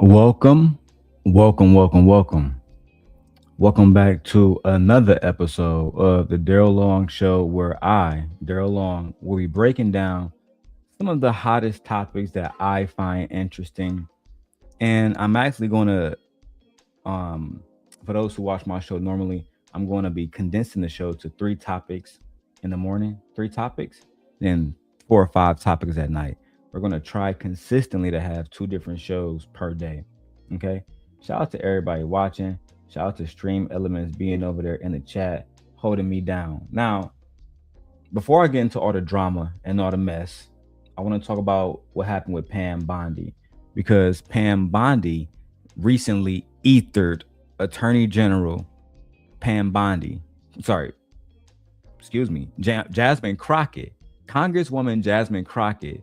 Welcome, welcome. Welcome back to another episode of the Darrel Long Show, where I, Darrel Long, will be breaking down some of the hottest topics that I find interesting. And I'm actually going to, um, for those who watch my show normally, I'm going to be condensing the show to three topics in the morning, three topics, then 4 or 5 topics at night. We're going to try consistently to have two different shows per day. Okay. Shout out to everybody watching. Shout out to Stream Elements being over there in the chat, holding me down. Now, before I get into all the drama and all the mess, I want to talk about what happened with Pam Bondi, because Pam Bondi recently ethered Attorney General Pam Bondi. Sorry, excuse me, Jasmine Crockett, Congresswoman Jasmine Crockett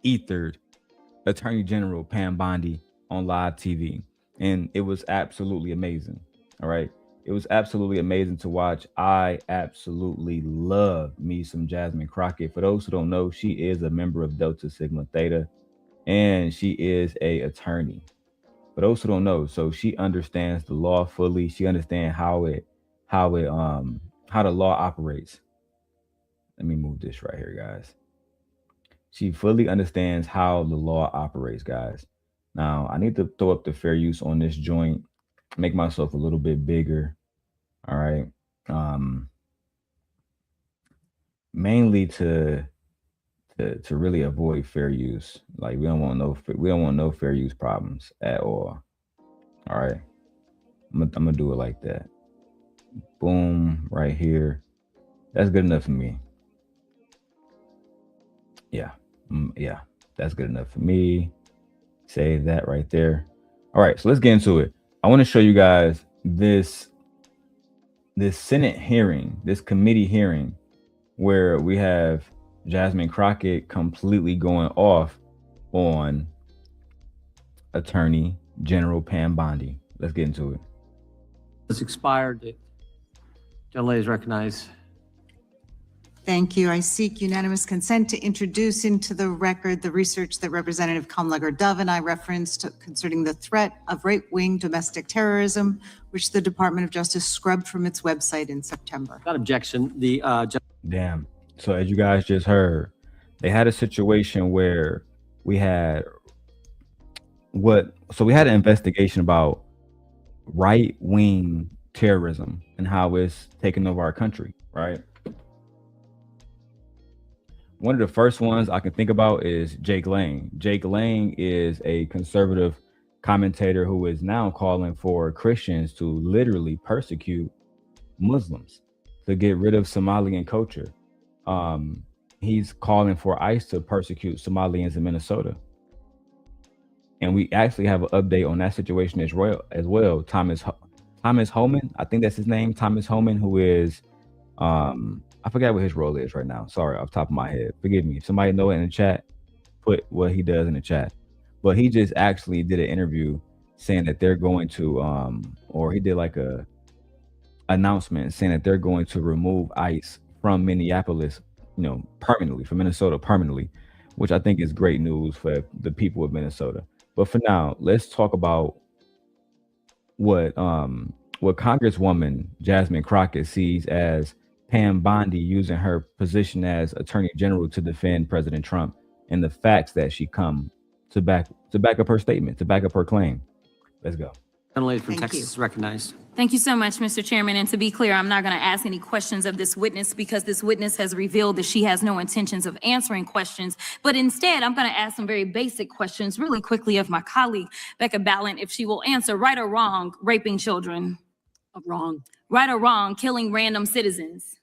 ethered Attorney General Pam Bondi on live TV. And it was absolutely amazing. All right. It was absolutely amazing to watch. I absolutely love me some Jasmine Crockett. For those who don't know, she is a member of Delta Sigma Theta, and she is a attorney. For those who don't know, so she understands the law fully. She understands how the law operates. Let me move this right here, guys. She fully understands how the law operates, guys. Now, I need to throw up the fair use on this joint, make myself a little bit bigger. All right. Um, mainly to really avoid fair use. Like we don't want no fair use problems at all. All right. I'm gonna do it like that. Boom, right here. That's good enough for me. Yeah. Yeah. That's good enough for me. Save that right there. All right, so let's get into it. I want to show you guys this Senate hearing, this committee hearing, where we have Jasmine Crockett completely going off on Attorney General Pam Bondi. Let's get into it. It's expired. Delay is recognized. Thank you. I seek unanimous consent to introduce into the record the research that Representative Kamlager-Dove and I referenced concerning the threat of right-wing domestic terrorism, which the Department of Justice scrubbed from its website in September. Without objection, Damn. So as you guys just heard, they had a situation where we had we had an investigation about right-wing terrorism and how it's taking over our country, right? One of the first ones I can think about is Jake Lang. Jake Lang is a conservative commentator who is now calling for Christians to literally persecute Muslims to get rid of Somalian culture. He's calling for ICE to persecute Somalians in Minnesota. And we actually have an update on that situation as well. Thomas Homan, I think that's his name, Thomas Homan, who is I forgot what his role is right now. Sorry, off the top of my head. Forgive me. If somebody know it in the chat, put what he does in the chat. But he just actually did an interview saying that they're going to, or he did like a announcement saying that they're going to remove ICE from Minneapolis, permanently, from Minnesota permanently, which I think is great news for the people of Minnesota. But for now, let's talk about what Congresswoman Jasmine Crockett sees as Pam Bondi using her position as Attorney General to defend President Trump and the facts that she come to back up her statement, to back up her claim. Let's go. Lady from Texas is recognized. Thank you so much, Mr. Chairman. And to be clear, I'm not going to ask any questions of this witness because this witness has revealed that she has no intentions of answering questions. But instead, I'm going to ask some very basic questions really quickly of my colleague, Becca Ballant, if she will answer right or wrong, raping children. Wrong. Right or wrong, killing random citizens.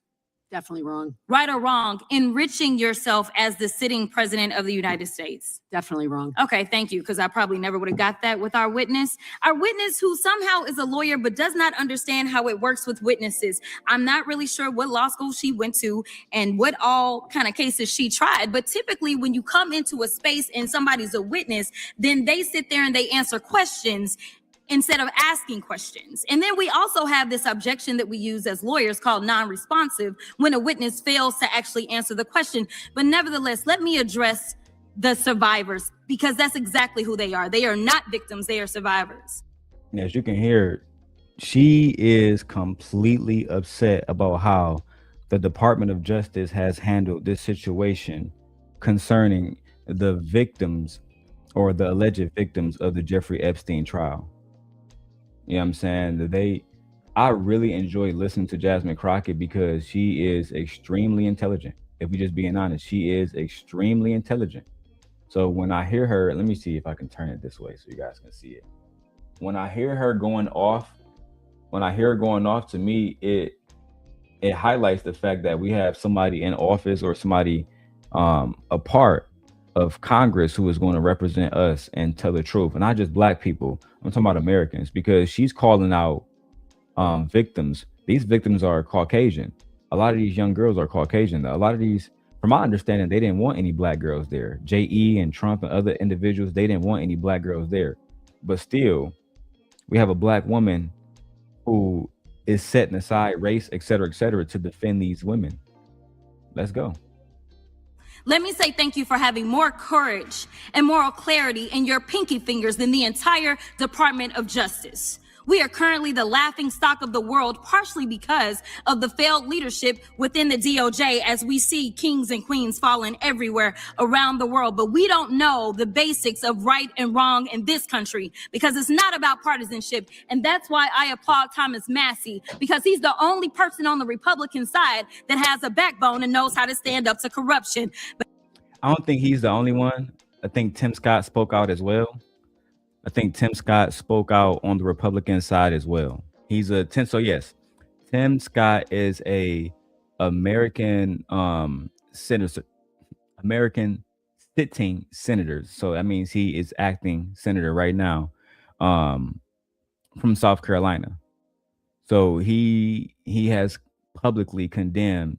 Definitely wrong. Right or wrong, enriching yourself as the sitting president of the United States. Definitely wrong. Okay, thank you, because I probably never would have got that with our witness. Our witness who somehow is a lawyer but does not understand how it works with witnesses. I'm not really sure what law school she went to and what all kind of cases she tried, but typically when you come into a space and somebody's a witness, then they sit there and they answer questions instead of asking questions. And then we also have this objection that we use as lawyers called non-responsive when a witness fails to actually answer the question. But nevertheless, let me address the survivors, because that's exactly who they are. They are not victims, they are survivors. As you can hear, she is completely upset about how the Department of Justice has handled this situation concerning the victims or the alleged victims of the Jeffrey Epstein trial. You know what I'm saying? I really enjoy listening to Jasmine Crockett because she is extremely intelligent. If we just being honest, she is extremely intelligent. So when I hear her, let me see if I can turn it this way so you guys can see it. When I hear her going off, to me, it highlights the fact that we have somebody in office or somebody a part of Congress who is going to represent us and tell the truth. And not just Black people, I'm talking about Americans, because she's calling out victims. These victims are Caucasian. A lot of these young girls are Caucasian. A lot of these, from my understanding, they didn't want any Black girls there. J.E. and Trump and other individuals, they didn't want any Black girls there. But still, we have a Black woman who is setting aside race, et cetera, to defend these women. Let's go. Let me say thank you for having more courage and moral clarity in your pinky fingers than the entire Department of Justice. We are currently the laughing stock of the world, partially because of the failed leadership within the DOJ, as we see kings and queens falling everywhere around the world. But we don't know the basics of right and wrong in this country, because it's not about partisanship. And that's why I applaud Thomas Massie, because he's the only person on the Republican side that has a backbone and knows how to stand up to corruption. But I don't think he's the only one. I think Tim Scott spoke out as well. Tim Scott on the Republican side as well. He's a 10. So yes, Tim Scott is a American senator, American sitting senator. So that means he is acting senator right now from South Carolina. So he has publicly condemned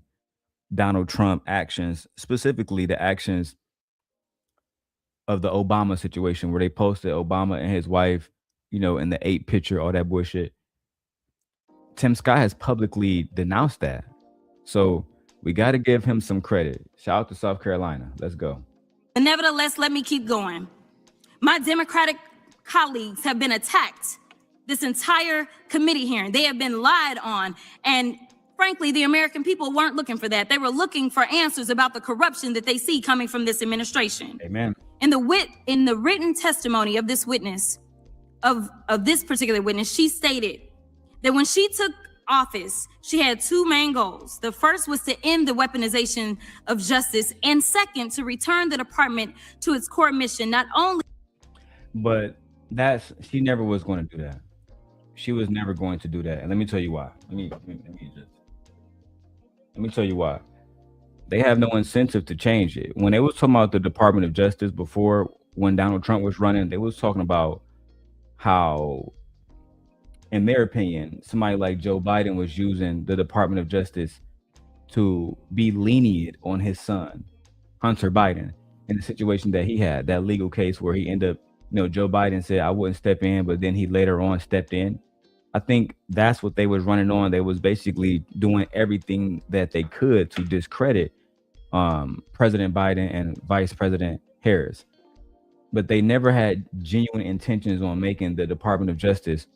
Donald Trump actions, specifically the actions of the Obama situation where they posted Obama and his wife, in the 8 picture, all that bullshit. Tim Scott has publicly denounced that. So we got to give him some credit. Shout out to South Carolina. Let's go. Nevertheless, let me keep going. My Democratic colleagues have been attacked this entire committee hearing. They have been lied on. And frankly, the American people weren't looking for that. They were looking for answers about the corruption that they see coming from this administration. Amen. In the written testimony of this witness, of this particular witness, she stated that when she took office, she had 2 main goals. The first was to end the weaponization of justice, and second, to return the department to its core mission, not only. But she never was going to do that. She was never going to do that. And let me tell you why. Let me tell you why. They have no incentive to change it. When they was talking about the Department of Justice before, when Donald Trump was running, they was talking about how, in their opinion, somebody like Joe Biden was using the Department of Justice to be lenient on his son, Hunter Biden, in the situation that he had, that legal case where he ended up, Joe Biden said, I wouldn't step in, but then he later on stepped in. I think that's what they was running on. They was basically doing everything that they could to discredit President Biden and Vice President Harris. But they never had genuine intentions on making the Department of Justice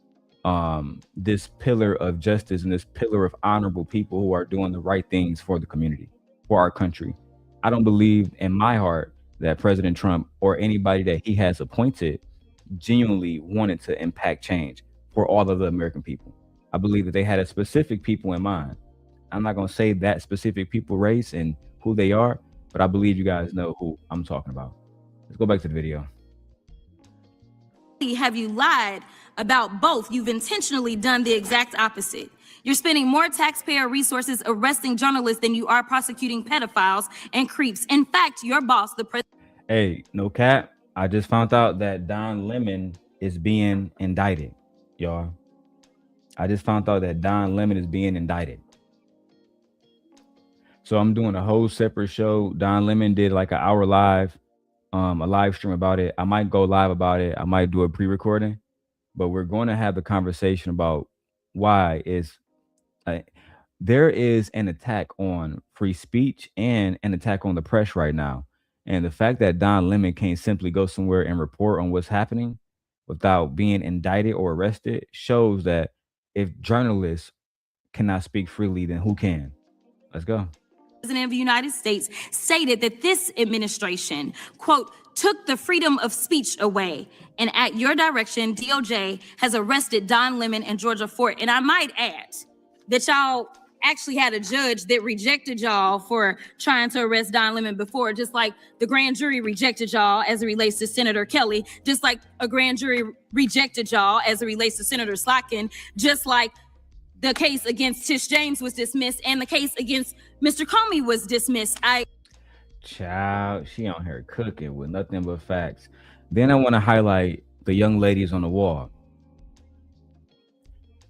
this pillar of justice and this pillar of honorable people who are doing the right things for the community, for our country. I don't believe in my heart that President Trump or anybody that he has appointed genuinely wanted to impact change for all of the American people. I believe that they had a specific people in mind. I'm not going to say that specific people race and who they are, but I believe you guys know who I'm talking about. Let's go back to the video. Have you lied about both? You've intentionally done the exact opposite. You're spending more taxpayer resources arresting journalists than you are prosecuting pedophiles and creeps. In fact, your boss, the president. Hey, no cap. I just found out that Don Lemon is being indicted, y'all. I just found out that Don Lemon is being indicted. So I'm doing a whole separate show. Don Lemon did like an hour live, a live stream about it. I might go live about it. I might do a pre-recording, but we're going to have the conversation about why there is an attack on free speech and an attack on the press right now. And the fact that Don Lemon can't simply go somewhere and report on what's happening without being indicted or arrested shows that if journalists cannot speak freely, then who can? Let's go. President of the United States stated that this administration, quote, took the freedom of speech away. And at your direction, DOJ has arrested Don Lemon and Georgia Fort. And I might add that y'all actually had a judge that rejected y'all for trying to arrest Don Lemon before, just like the grand jury rejected y'all as it relates to Senator Kelly, just like a grand jury rejected y'all as it relates to Senator Slotkin, just like the case against Tish James was dismissed and the case against Mr. Comey was dismissed. Child, she on here cooking with nothing but facts. Then I want to highlight the young ladies on the wall.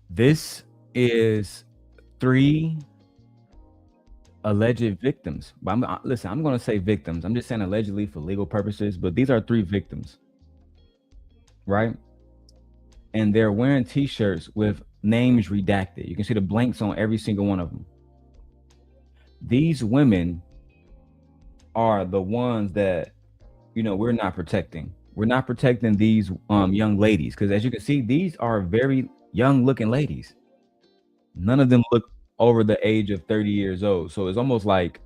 This is 3 alleged victims. But I'm going to say victims. I'm just saying allegedly for legal purposes, but these are 3 victims, right? And they're wearing t-shirts with names redacted. You can see the blanks on every single one of them. These women are the ones that, we're not protecting. We're not protecting these young ladies because, as you can see, these are very young looking ladies. None of them look over the age of 30 years old. So it's almost like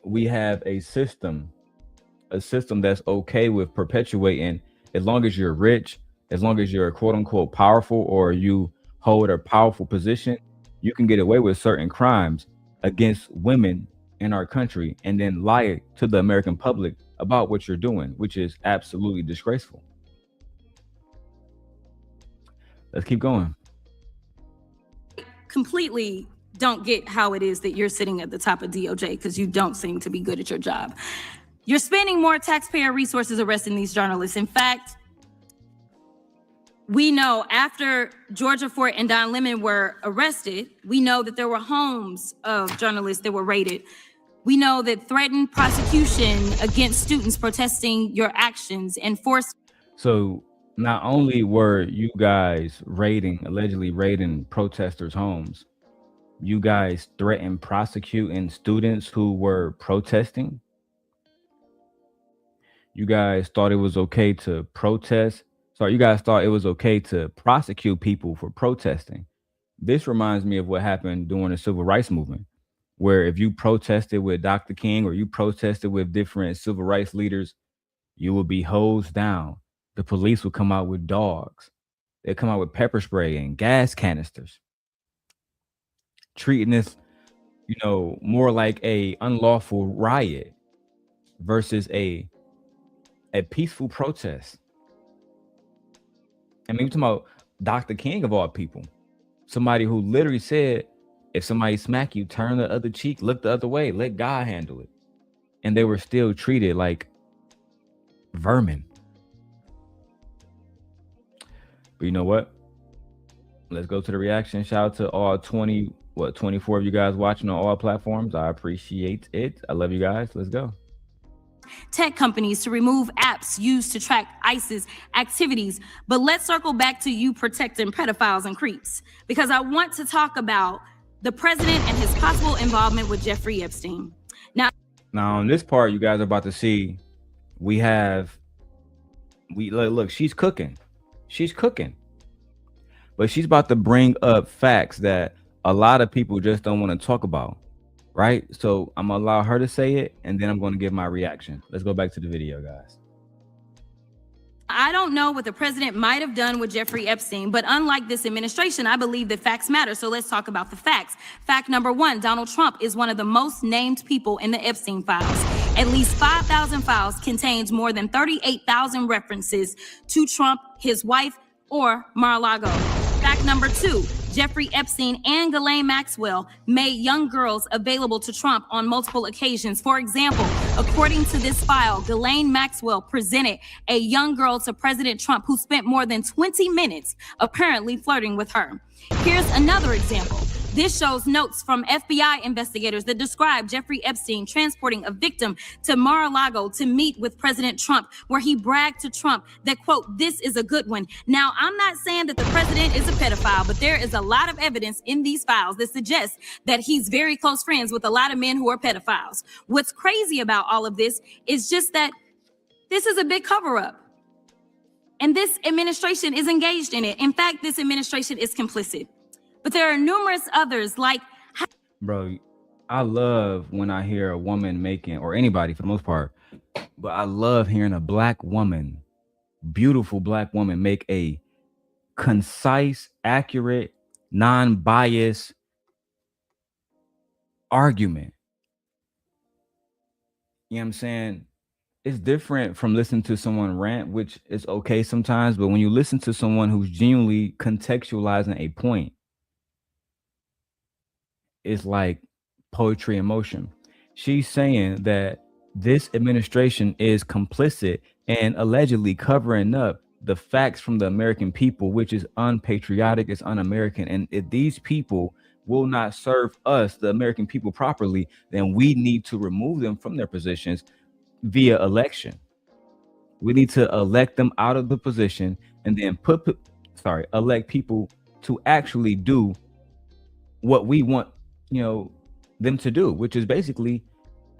we have a system that's okay with perpetuating, as long as you're rich, as long as you're quote unquote powerful, or you hold a powerful position, you can get away with certain crimes against women in our country and then lie to the American public about what you're doing, which is absolutely disgraceful. Let's keep going. Completely don't get how it is that you're sitting at the top of DOJ because you don't seem to be good at your job. You're spending more taxpayer resources arresting these journalists. In fact, we know after Georgia Fort and Don Lemon were arrested, we know that there were homes of journalists that were raided. We know that threatened prosecution against students protesting your actions and forced. So not only were you guys allegedly raiding protesters' homes, you guys threatened prosecuting students who were protesting. You guys thought it was okay to protest. Sorry, you guys thought it was okay to prosecute people for protesting. This reminds me of what happened during the civil rights movement, where if you protested with Dr. King or you protested with different civil rights leaders, you would be hosed down. The police would come out with dogs. They'd come out with pepper spray and gas canisters, treating this, more like a unlawful riot versus a peaceful protest. I mean, we're talking about Dr. King of all people, somebody who literally said, if somebody smack you, turn the other cheek, look the other way, let God handle it. And they were still treated like vermin. But you know what? Let's go to the reaction. Shout out to all 24 of you guys watching on all platforms. I appreciate it. I love you guys. Let's go. Tech companies to remove apps used to track ISIS activities. But let's circle back to you protecting pedophiles and creeps, because I want to talk about the president and his possible involvement with Jeffrey Epstein. Now on this part, you guys are about to see, look, she's cooking. But she's about to bring up facts that a lot of people just don't want to talk about. Right? So I'm gonna allow her to say it, and then I'm going to give my reaction. Let's go back to the video, guys. I don't know what the president might have done with Jeffrey Epstein, but unlike this administration, I believe that facts matter. So let's talk about the facts. Fact number 1, Donald Trump is one of the most named people in the Epstein files. At least 5,000 files contains more than 38,000 references to Trump, his wife, or Mar-a-Lago. Fact number 2, Jeffrey Epstein and Ghislaine Maxwell made young girls available to Trump on multiple occasions. For example, according to this file, Ghislaine Maxwell presented a young girl to President Trump who spent more than 20 minutes apparently flirting with her. Here's another example. This shows notes from FBI investigators that describe Jeffrey Epstein transporting a victim to Mar-a-Lago to meet with President Trump, where he bragged to Trump that, quote, "this is a good one." Now, I'm not saying that the president is a pedophile, but there is a lot of evidence in these files that suggests that he's very close friends with a lot of men who are pedophiles. What's crazy about all of this is just that this is a big cover-up. And this administration is engaged in it. In fact, this administration is complicit. But there are numerous others like... Bro, I love when I hear a woman making, or anybody for the most part, but I love hearing a black woman, beautiful black woman, make a concise, accurate, non-biased argument. You know what I'm saying? It's different from listening to someone rant, which is okay sometimes, but when you listen to someone who's genuinely contextualizing a point, it's like poetry in motion. She's saying that this administration is complicit and allegedly covering up the facts from the American people, which is unpatriotic, it's un-American. And if these people will not serve us, the American people, properly, then we need to remove them from their positions via election. We need to elect them out of the position and then elect people to actually do what we want, them to do, which is basically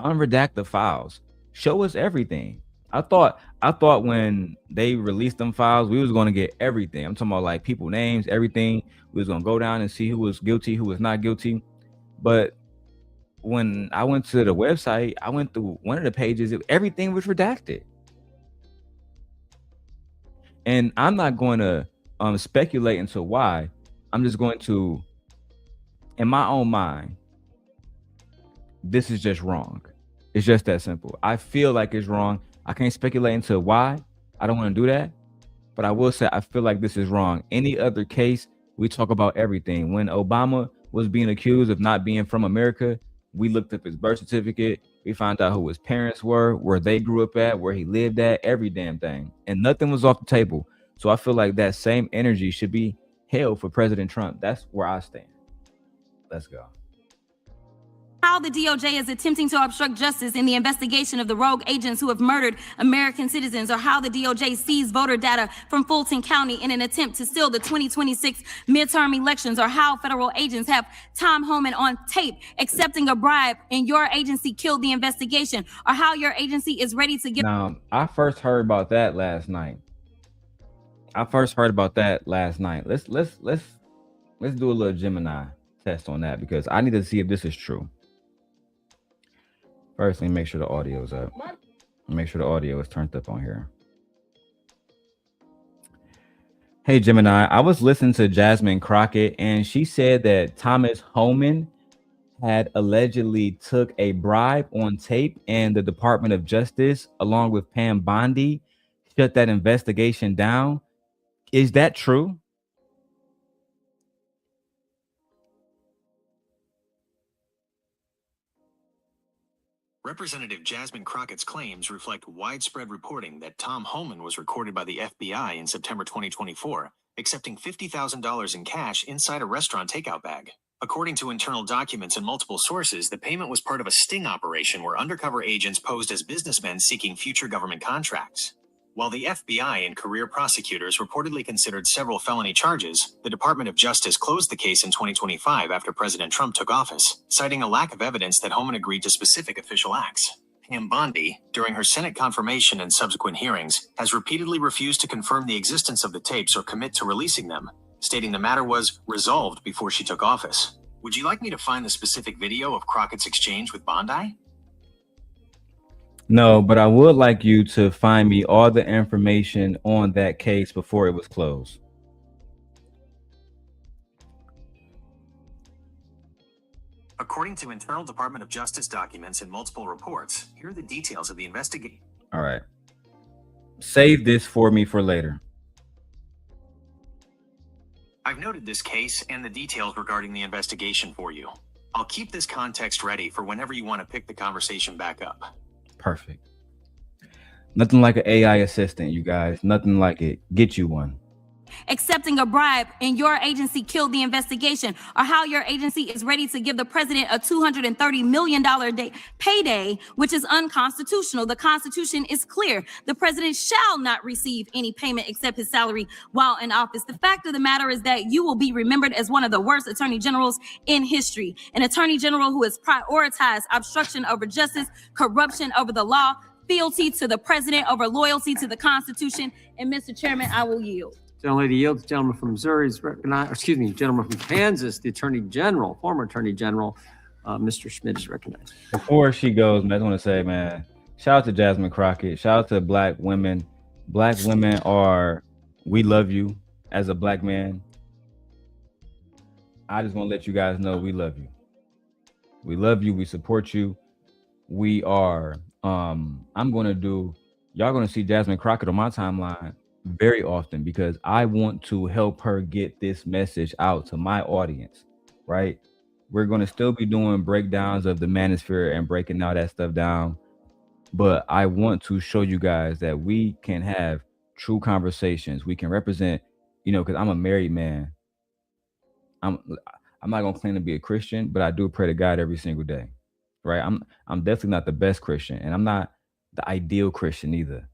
unredact the files, show us everything. I thought when they released them files, we was going to get everything. I'm talking about like people names, everything. We was going to go down and see who was guilty, who was not guilty. But when I went to the website, I went through one of the pages, everything was redacted. And I'm not going to speculate into why. I'm just going to, in my own mind, this is just wrong. It's just that simple. I feel like it's wrong. I can't speculate into why. I don't want to do that. But I will say I feel like this is wrong. Any other case, we talk about everything. When Obama was being accused of not being from America, we looked up his birth certificate. We found out who his parents were, where they grew up at, where he lived at, every damn thing. And nothing was off the table. So I feel like that same energy should be held for President Trump. That's where I stand. Let's go. How the DOJ is attempting to obstruct justice in the investigation of the rogue agents who have murdered American citizens, or how the DOJ seized voter data from Fulton County in an attempt to steal the 2026 midterm elections, or how federal agents have Tom Homan on tape accepting a bribe and your agency killed the investigation, or how your agency is ready to give... Now, I first heard about that last night. Let's do a little Gemini test on that, because I need to see if this is true. First, let me make sure the audio is up. Make sure the audio is turned up on here. Hey, Gemini, I was listening to Jasmine Crockett, and she said that Thomas Homan had allegedly took a bribe on tape, and the Department of Justice, along with Pam Bondi, shut that investigation down. Is that true? Representative Jasmine Crockett's claims reflect widespread reporting that Tom Homan was recorded by the FBI in September 2024, accepting $50,000 in cash inside a restaurant takeout bag. According to internal documents and multiple sources, the payment was part of a sting operation where undercover agents posed as businessmen seeking future government contracts. While the FBI and career prosecutors reportedly considered several felony charges, the Department of Justice closed the case in 2025 after President Trump took office, citing a lack of evidence that Homan agreed to specific official acts. Pam Bondi, during her Senate confirmation and subsequent hearings, has repeatedly refused to confirm the existence of the tapes or commit to releasing them, stating the matter was resolved before she took office. Would you like me to find the specific video of Crockett's exchange with Bondi? No, but I would like you to find me all the information on that case before it was closed. According to internal Department of Justice documents and multiple reports, here are the details of the investigation. All right. Save this for me for later. I've noted this case and the details regarding the investigation for you. I'll keep this context ready for whenever you want to pick the conversation back up. Perfect. Nothing like an AI assistant, you guys. Nothing like it. Get you one. accepting a bribe and your agency killed the investigation, or how your agency is ready to give the president a $230 million payday, which is unconstitutional. The Constitution is clear. The president shall not receive any payment except his salary while in office. The fact of the matter is that you will be remembered as one of the worst attorney generals in history, an attorney general who has prioritized obstruction over justice, corruption over the law, fealty to the president over loyalty to the Constitution. And Mr. Chairman, I will yield. Gentlelady yields. Gentleman from Missouri is recognized. Excuse me, gentleman from Kansas, the Attorney General, former Attorney General, Mr. Schmidt is recognized. Before she goes, man, I just want to say, man, shout out to Jasmine Crockett. Shout out to Black women. Black women we love you as a Black man. I just want to let you guys know we love you. We love you. We support you. We are, y'all going to see Jasmine Crockett on my timeline very often because I want to help her get this message out to my audience, right? We're going to still be doing breakdowns of the manosphere and breaking all that stuff down. But I want to show you guys that we can have true conversations. We can represent, because I'm a married man. I'm not going to claim to be a Christian, but I do pray to God every single day, right? I'm definitely not the best Christian, and I'm not the ideal Christian either.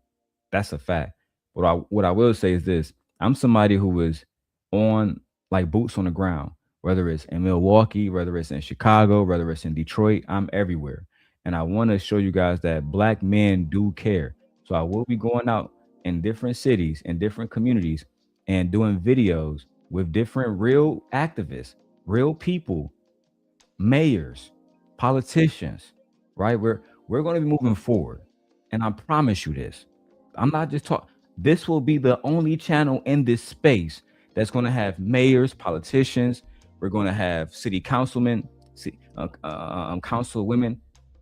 That's a fact. What I will say is this. I'm somebody who is on like boots on the ground, whether it's in Milwaukee, whether it's in Chicago, whether it's in Detroit, I'm everywhere. And I want to show you guys that Black men do care. So I will be going out in different cities and different communities and doing videos with different real activists, real people, mayors, politicians, right? We're going to be moving forward. And I promise you this. I'm not just talking. This will be the only channel in this space that's going to have mayors, politicians. We're going to have city councilmen, councilwomen.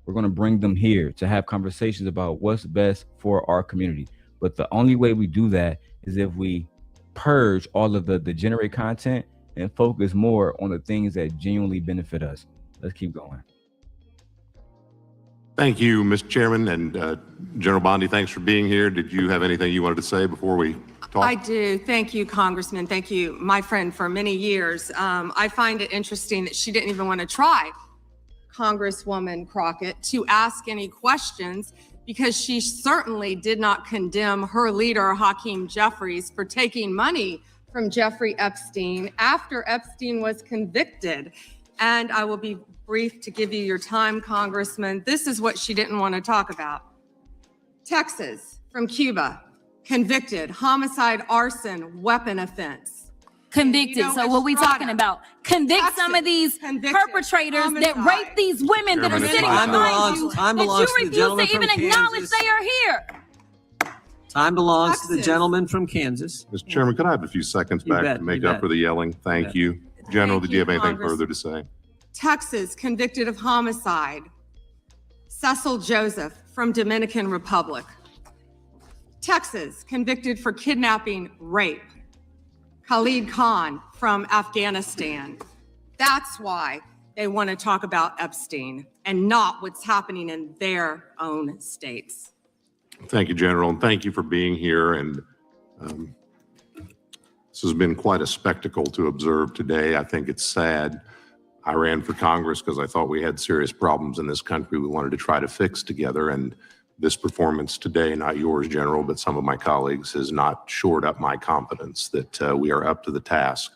We're going to bring them here to have conversations about what's best for our community. But the only way we do that is if we purge all of the degenerate content and focus more on the things that genuinely benefit us. Let's keep going. Thank you, Mr. Chairman, and General Bondi, thanks for being here. Did you have anything you wanted to say before we talk? I do. Thank you, Congressman. Thank you, my friend, for many years. I find it interesting that she didn't even want to try, Congresswoman Crockett, to ask any questions because she certainly did not condemn her leader, Hakeem Jeffries, for taking money from Jeffrey Epstein after Epstein was convicted. And I will be brief to give you your time, Congressman. This is what she didn't want to talk about. Texas, from Cuba, convicted, homicide, arson, weapon offense. Convicted. So what we talking about? Convict Texas, some of these perpetrators that homicide. rape these women that are Chairman, sitting time behind belongs- you time that belongs you to the refuse gentleman to even from acknowledge Kansas. they are here. Time belongs to the Texas. gentleman from Kansas. Mr. Chairman, could I have a few seconds You back bet, to make you up bet. for the yelling? Thank bet. you. General, Thank did you have you, anything Congress. further to say? Texas, convicted of homicide. Cecil Joseph from Dominican Republic. Texas, convicted for kidnapping, rape. Khalid Khan from Afghanistan. That's why they want to talk about Epstein and not what's happening in their own states. Thank you, General, and thank you for being here. And this has been quite a spectacle to observe today. I think it's sad. I ran for Congress because I thought we had serious problems in this country we wanted to try to fix together. And this performance today, not yours, General, but some of my colleagues, has not shored up my confidence that we are up to the task.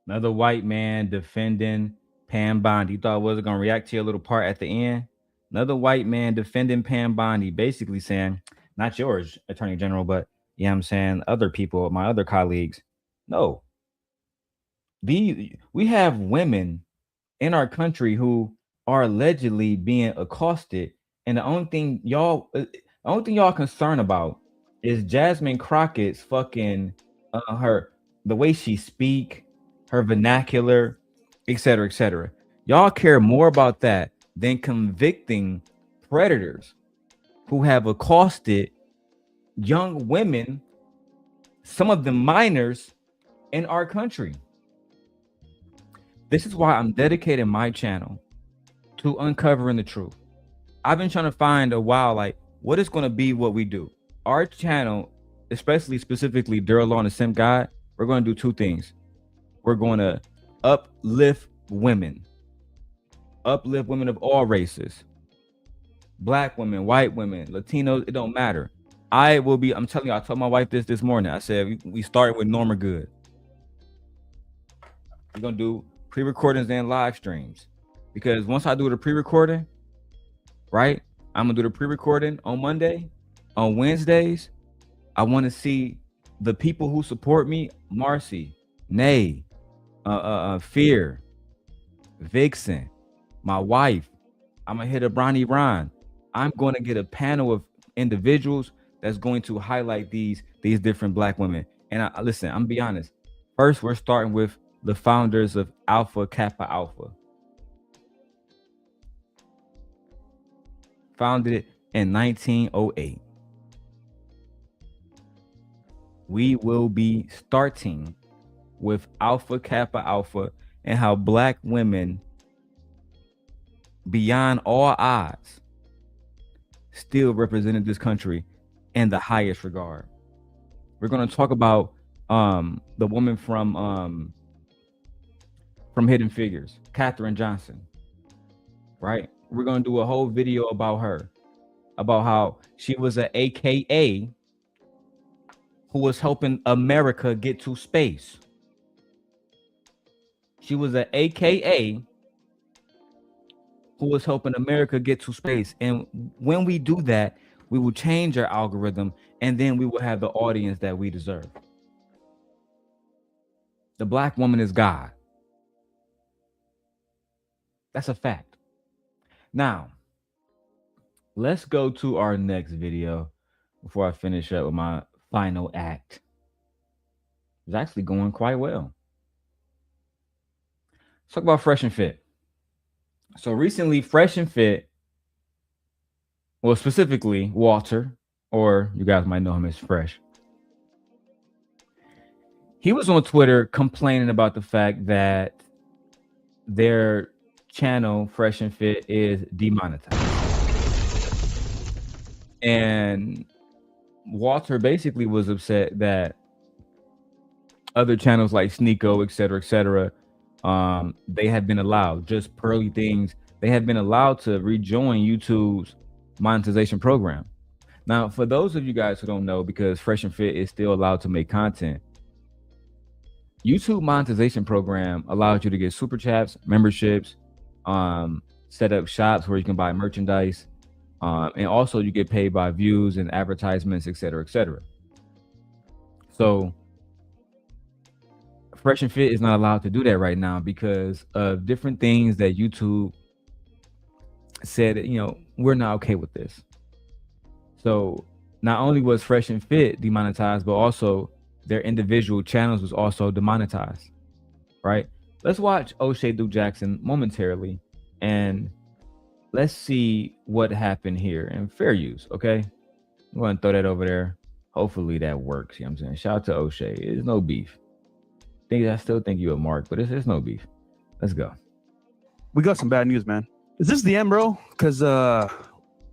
Another white man defending Pam Bondi. You thought I wasn't going to react to your little part at the end? Another white man defending Pam Bondi, basically saying, not yours, Attorney General, but yeah, I'm saying other people, my other colleagues. No. We have women in our country who are allegedly being accosted, and the only thing y'all concerned about is Jasmine Crockett's fucking the way she speak, her vernacular, etc., etc. Y'all care more about that than convicting predators who have accosted young women, some of them minors, in our country. This is why I'm dedicating my channel to uncovering the truth. I've been trying to find a while, like, what is going to be what we do. Our channel, specifically Darrel Long Simp God, we're going to do two things. We're going to uplift women of all races, black women, white women, Latinos, it don't matter. I'm telling you, I told my wife this morning. I said, we started with Norma Good. We're going to do pre-recordings and live streams, because once I do the pre-recording, right, I'm going to do the pre-recording on Monday. On Wednesdays, I want to see the people who support me, Marcy, Nay, Fear, Vixen, my wife. I'm going to hit a Bronny Ron. I'm going to get a panel of individuals that's going to highlight these different black women. And listen, I'm gonna be honest. First, we're starting with the founders of Alpha Kappa Alpha. Founded it in 1908. We will be starting with Alpha Kappa Alpha and how black women, beyond all odds, still represented this country in the highest regard. We're going to talk about the woman from Hidden Figures, Katherine Johnson, right? We're going to do a whole video about her, about how she was an AKA who was helping America get to space. She was an AKA who was helping America get to space. And when we do that, we will change our algorithm, and then we will have the audience that we deserve. The black woman is God. That's a fact. Now, let's go to our next video before I finish up with my final act. It's actually going quite well. Let's talk about Fresh and Fit. So recently, Fresh and Fit, well, specifically Walter, or you guys might know him as Fresh. He was on Twitter complaining about the fact that their channel, Fresh and Fit, is demonetized. And Walter basically was upset that other channels like Sneeko, et cetera, they have been allowed, just Pearly Things, they have been allowed to rejoin YouTube's monetization program. Now, for those of you guys who don't know, because Fresh and Fit is still allowed to make content, YouTube monetization program allows you to get super chats, memberships, set up shops where you can buy merchandise, and also you get paid by views and advertisements, et cetera, et cetera. So Fresh and Fit is not allowed to do that right now because of different things that YouTube said, you know, we're not okay with this. So not only was Fresh and Fit demonetized, but also their individual channels was also demonetized, right? Let's watch O'Shea Duke Jackson momentarily and let's see what happened here. And fair use, okay? I'm going to throw that over there. Hopefully that works. You know what I'm saying? Shout out to O'Shea. There's no beef. I still think you a mark, but it's no beef. Let's go. We got some bad news, man. Is this the end, bro? Because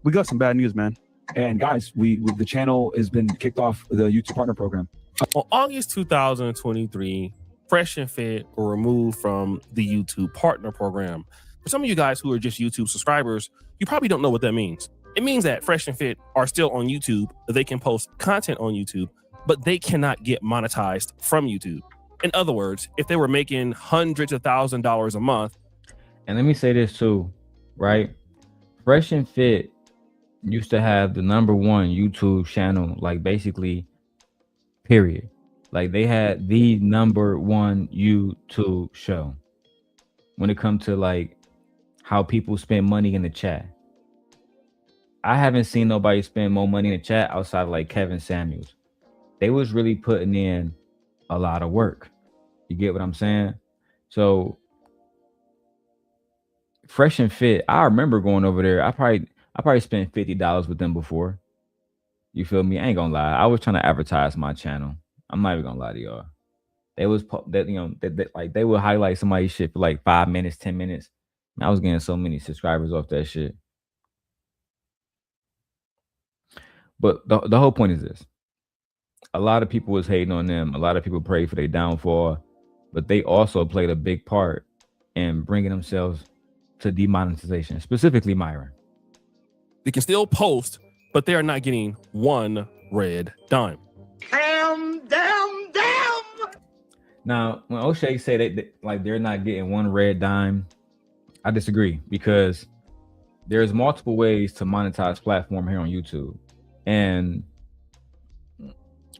we got some bad news, man. And guys, the channel has been kicked off the YouTube Partner Program. On August 2023, Fresh and Fit were removed from the YouTube Partner Program. For some of you guys who are just YouTube subscribers, you probably don't know what that means. It means that Fresh and Fit are still on YouTube. They can post content on YouTube, but they cannot get monetized from YouTube. In other words, if they were making hundreds of $1,000s a month. And let me say this too, right? Fresh and Fit used to have the #1 YouTube channel, like basically, period. Like they had the #1 YouTube show when it comes to like how people spend money in the chat. I haven't seen nobody spend more money in the chat outside of like Kevin Samuels. They was really putting in a lot of work. You get what I'm saying? So Fresh and Fit, I remember going over there. I probably spent $50 with them before. You feel me? I ain't gonna lie. I was trying to advertise my channel. I'm not even gonna lie to y'all. They was that, you know, like they would highlight somebody's shit for like 5 minutes, 10 minutes. And I was getting so many subscribers off that shit. But the whole point is this. a lot of people was hating on them. A lot of people prayed for their downfall, but they also played a big part in bringing themselves to demonetization, specifically Myron. They can still post, but they are not getting one red dime. Damn. Now, when O'Shea said that they're not getting one red dime, I disagree, because there's multiple ways to monetize platform here on YouTube, and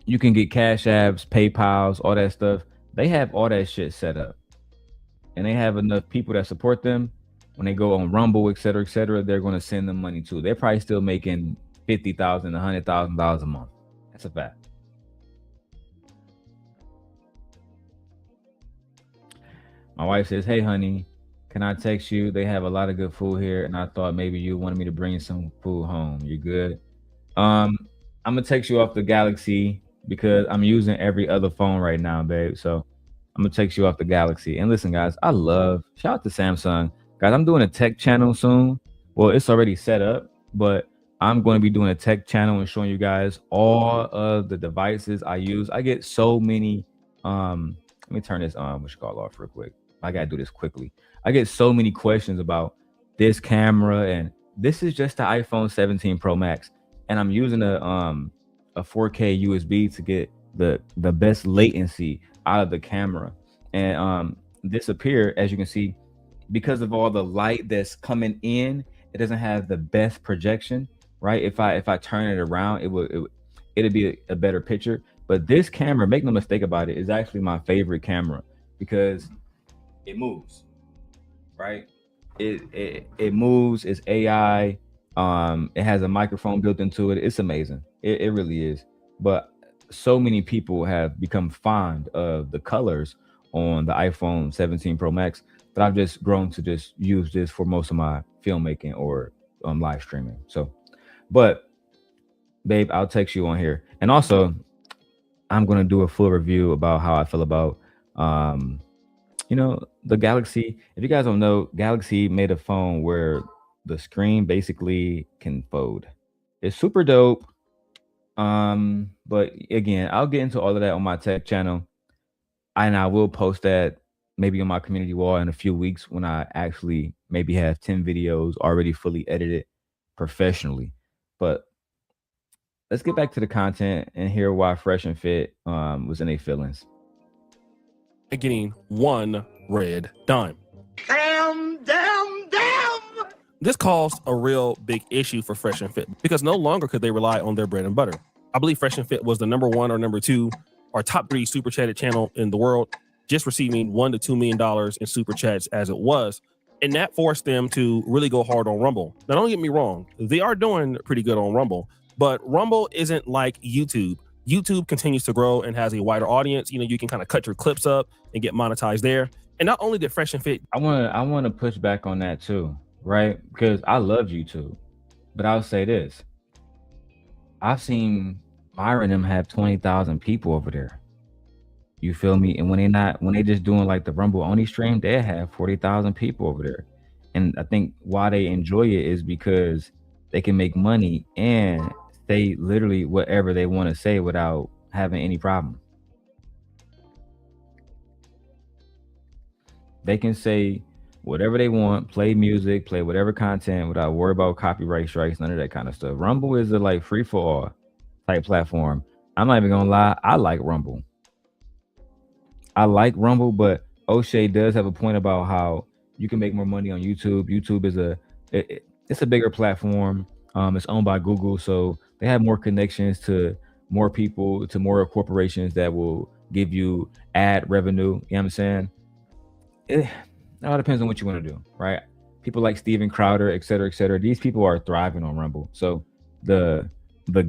you can get Cash Apps, PayPals, all that stuff. They have all that shit set up, and they have enough people that support them. When they go on Rumble, et cetera, they're going to send them money too. They're probably still making $50,000, $100,000 a month. That's a fact. My wife says, "Hey, honey, can I text you? They have a lot of good food here, and I thought maybe you wanted me to bring some food home. You good?" I'm gonna text you off the Galaxy because I'm using every other phone right now, babe. So I'm gonna text you off the Galaxy. And listen, guys, shout out to Samsung. Guys, I'm doing a tech channel soon. Well, it's already set up, but I'm going to be doing a tech channel and showing you guys all of the devices I use. I get so many. Let me turn this off real quick. I gotta do this quickly. I get so many questions about this camera, and this is just the iPhone 17 Pro Max, and I'm using a 4K USB to get the best latency out of the camera. And this up here, as you can see, because of all the light that's coming in, it doesn't have the best projection, right? If I turn it around, it'll be a better picture. But this camera, make no mistake about it, is actually my favorite camera because it moves, right? It moves. It's AI. It has a microphone built into it. It's amazing. It really is. But so many people have become fond of the colors on the iPhone 17 Pro Max that I've just grown to just use this for most of my filmmaking or live streaming. So, but babe, I'll text you on here. And also, I'm going to do a full review about how I feel about, the Galaxy. If you guys don't know, Galaxy made a phone where the screen basically can fold. It's super dope. But again, I'll get into all of that on my tech channel, and I will post that maybe on my community wall in a few weeks when I actually maybe have 10 videos already fully edited professionally. But let's get back to the content and hear why Fresh and Fit was in their feelings. Getting one red dime. Damn. This caused a real big issue for Fresh and Fit because no longer could they rely on their bread and butter. I believe Fresh and Fit was the number 1 or number 2 or top 3 super chatted channel in the world, just receiving $1 to $2 million in super chats as it was. And that forced them to really go hard on Rumble. Now, don't get me wrong. They are doing pretty good on Rumble, but Rumble isn't like YouTube. YouTube continues to grow and has a wider audience. You can kind of cut your clips up and get monetized there. And not only did Fresh and Fit, I want to push back on that too, right? Because I love YouTube, but I'll say this: I've seen Myron them have 20,000 people over there. You feel me? And when they just doing like the Rumble only stream, they have 40,000 people over there. And I think why they enjoy it is because they can make money and say literally whatever they want to say without having any problem. They can say whatever they want, play music, play whatever content without worry about copyright strikes, none of that kind of stuff. Rumble is a like free for all type platform. I'm not even gonna lie, I like Rumble. But O'Shea does have a point about how you can make more money on YouTube. YouTube is it's a bigger platform. It's owned by Google, so they have more connections to more people, to more corporations that will give you ad revenue. You know what I'm saying? It all depends on what you want to do, right? People like Steven Crowder, et cetera, these people are thriving on Rumble. So the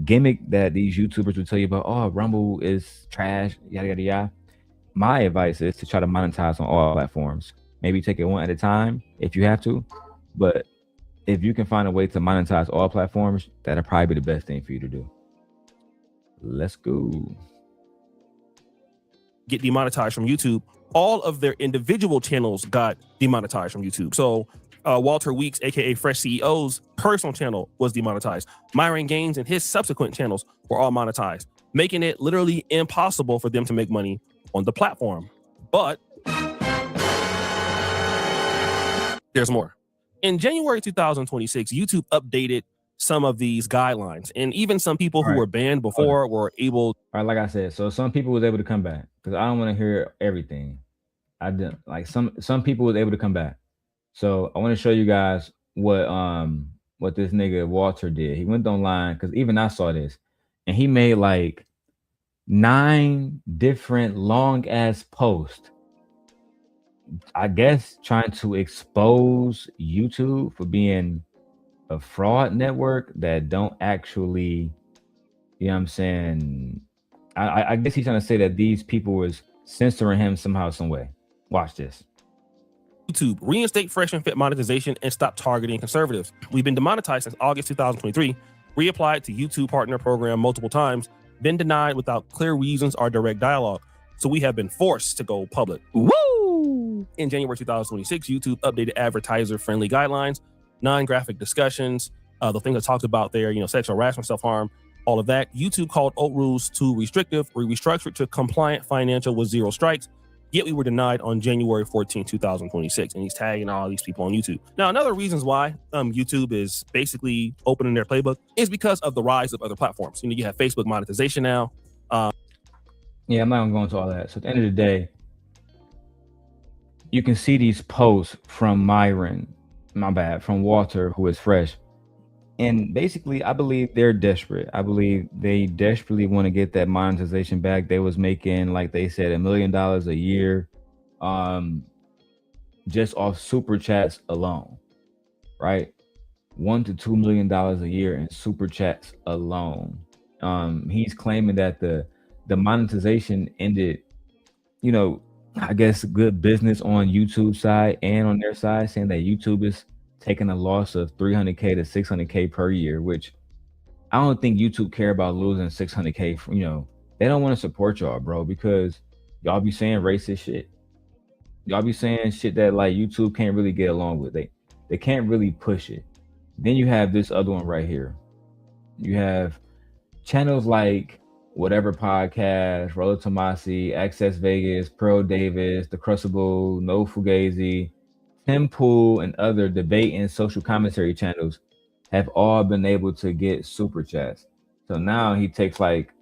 gimmick that these YouTubers will tell you about, oh, Rumble is trash, yada, yada, yada. My advice is to try to monetize on all platforms. Maybe take it one at a time if you have to. But if you can find a way to monetize all platforms, that'll probably be the best thing for you to do. Let's go. Get demonetized from YouTube. All of their individual channels got demonetized from YouTube. So Walter Weeks, aka Fresh CEO's personal channel was demonetized. Myron Gaines and his subsequent channels were all monetized. making it literally impossible for them to make money on the platform. But there's more. In January 2026, YouTube updated some of these guidelines, and even some people who were banned before were able. All right, like I said, so some people was able to come back because I don't want to hear everything. I didn't like some people was able to come back. So I want to show you guys what this nigga Walter did. He went online because even I saw this, and he made like 9 different long ass posts. I guess trying to expose YouTube for being a fraud network that don't actually, you know what I'm saying? I guess he's trying to say that these people was censoring him somehow, some way. Watch this. YouTube reinstate Fresh and Fit monetization and stop targeting conservatives. We've been demonetized since August 2023, reapplied to YouTube partner program multiple times, been denied without clear reasons or direct dialogue. So we have been forced to go public. Woo! In January 2026, YouTube updated advertiser-friendly guidelines, non-graphic discussions, the things I talked about there, sexual harassment, self-harm, all of that. YouTube called old rules too restrictive. We restructured to compliant financial with 0 strikes. Yet we were denied on January 14, 2026. And he's tagging all these people on YouTube. Now, another reasons why YouTube is basically opening their playbook is because of the rise of other platforms. You have Facebook monetization now. Yeah, I'm not gonna go into all that. So at the end of the day, you can see these posts from from Walter, who is Fresh. And basically, I believe they're desperate. I believe they desperately want to get that monetization back. They was making, like they said, $1 million a year, just off super chats alone, right? $1 to $2 million a year in super chats alone. He's claiming that the monetization ended, I guess good business on YouTube side and on their side, saying that YouTube is taking a loss of $300K to $600K per year, which I don't think YouTube care about losing $600K. They don't want to support y'all, bro, because y'all be saying racist shit. Y'all be saying shit that like YouTube can't really get along with. They can't really push it. Then you have this other one right here. You have channels like Whatever Podcast, Rollo Tomasi, Access Vegas, Pearl Davis, The Crucible, No Fugazi, Tim Pool, and other debate and social commentary channels have all been able to get super chats. So now he takes like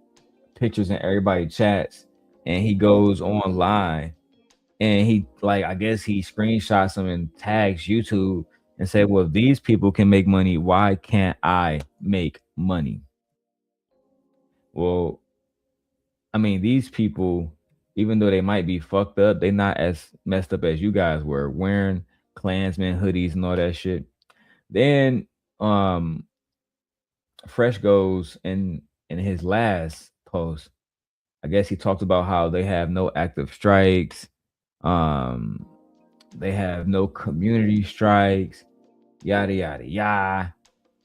pictures and everybody chats and he goes online and he I guess he screenshots them and tags YouTube and say, well, if these people can make money, why can't I make money? Well, I mean, these people, even though they might be fucked up, they're not as messed up as you guys were, wearing Klansman hoodies and all that shit. Then Fresh goes in his last post, I guess he talked about how they have no active strikes, they have no community strikes, yada yada yada,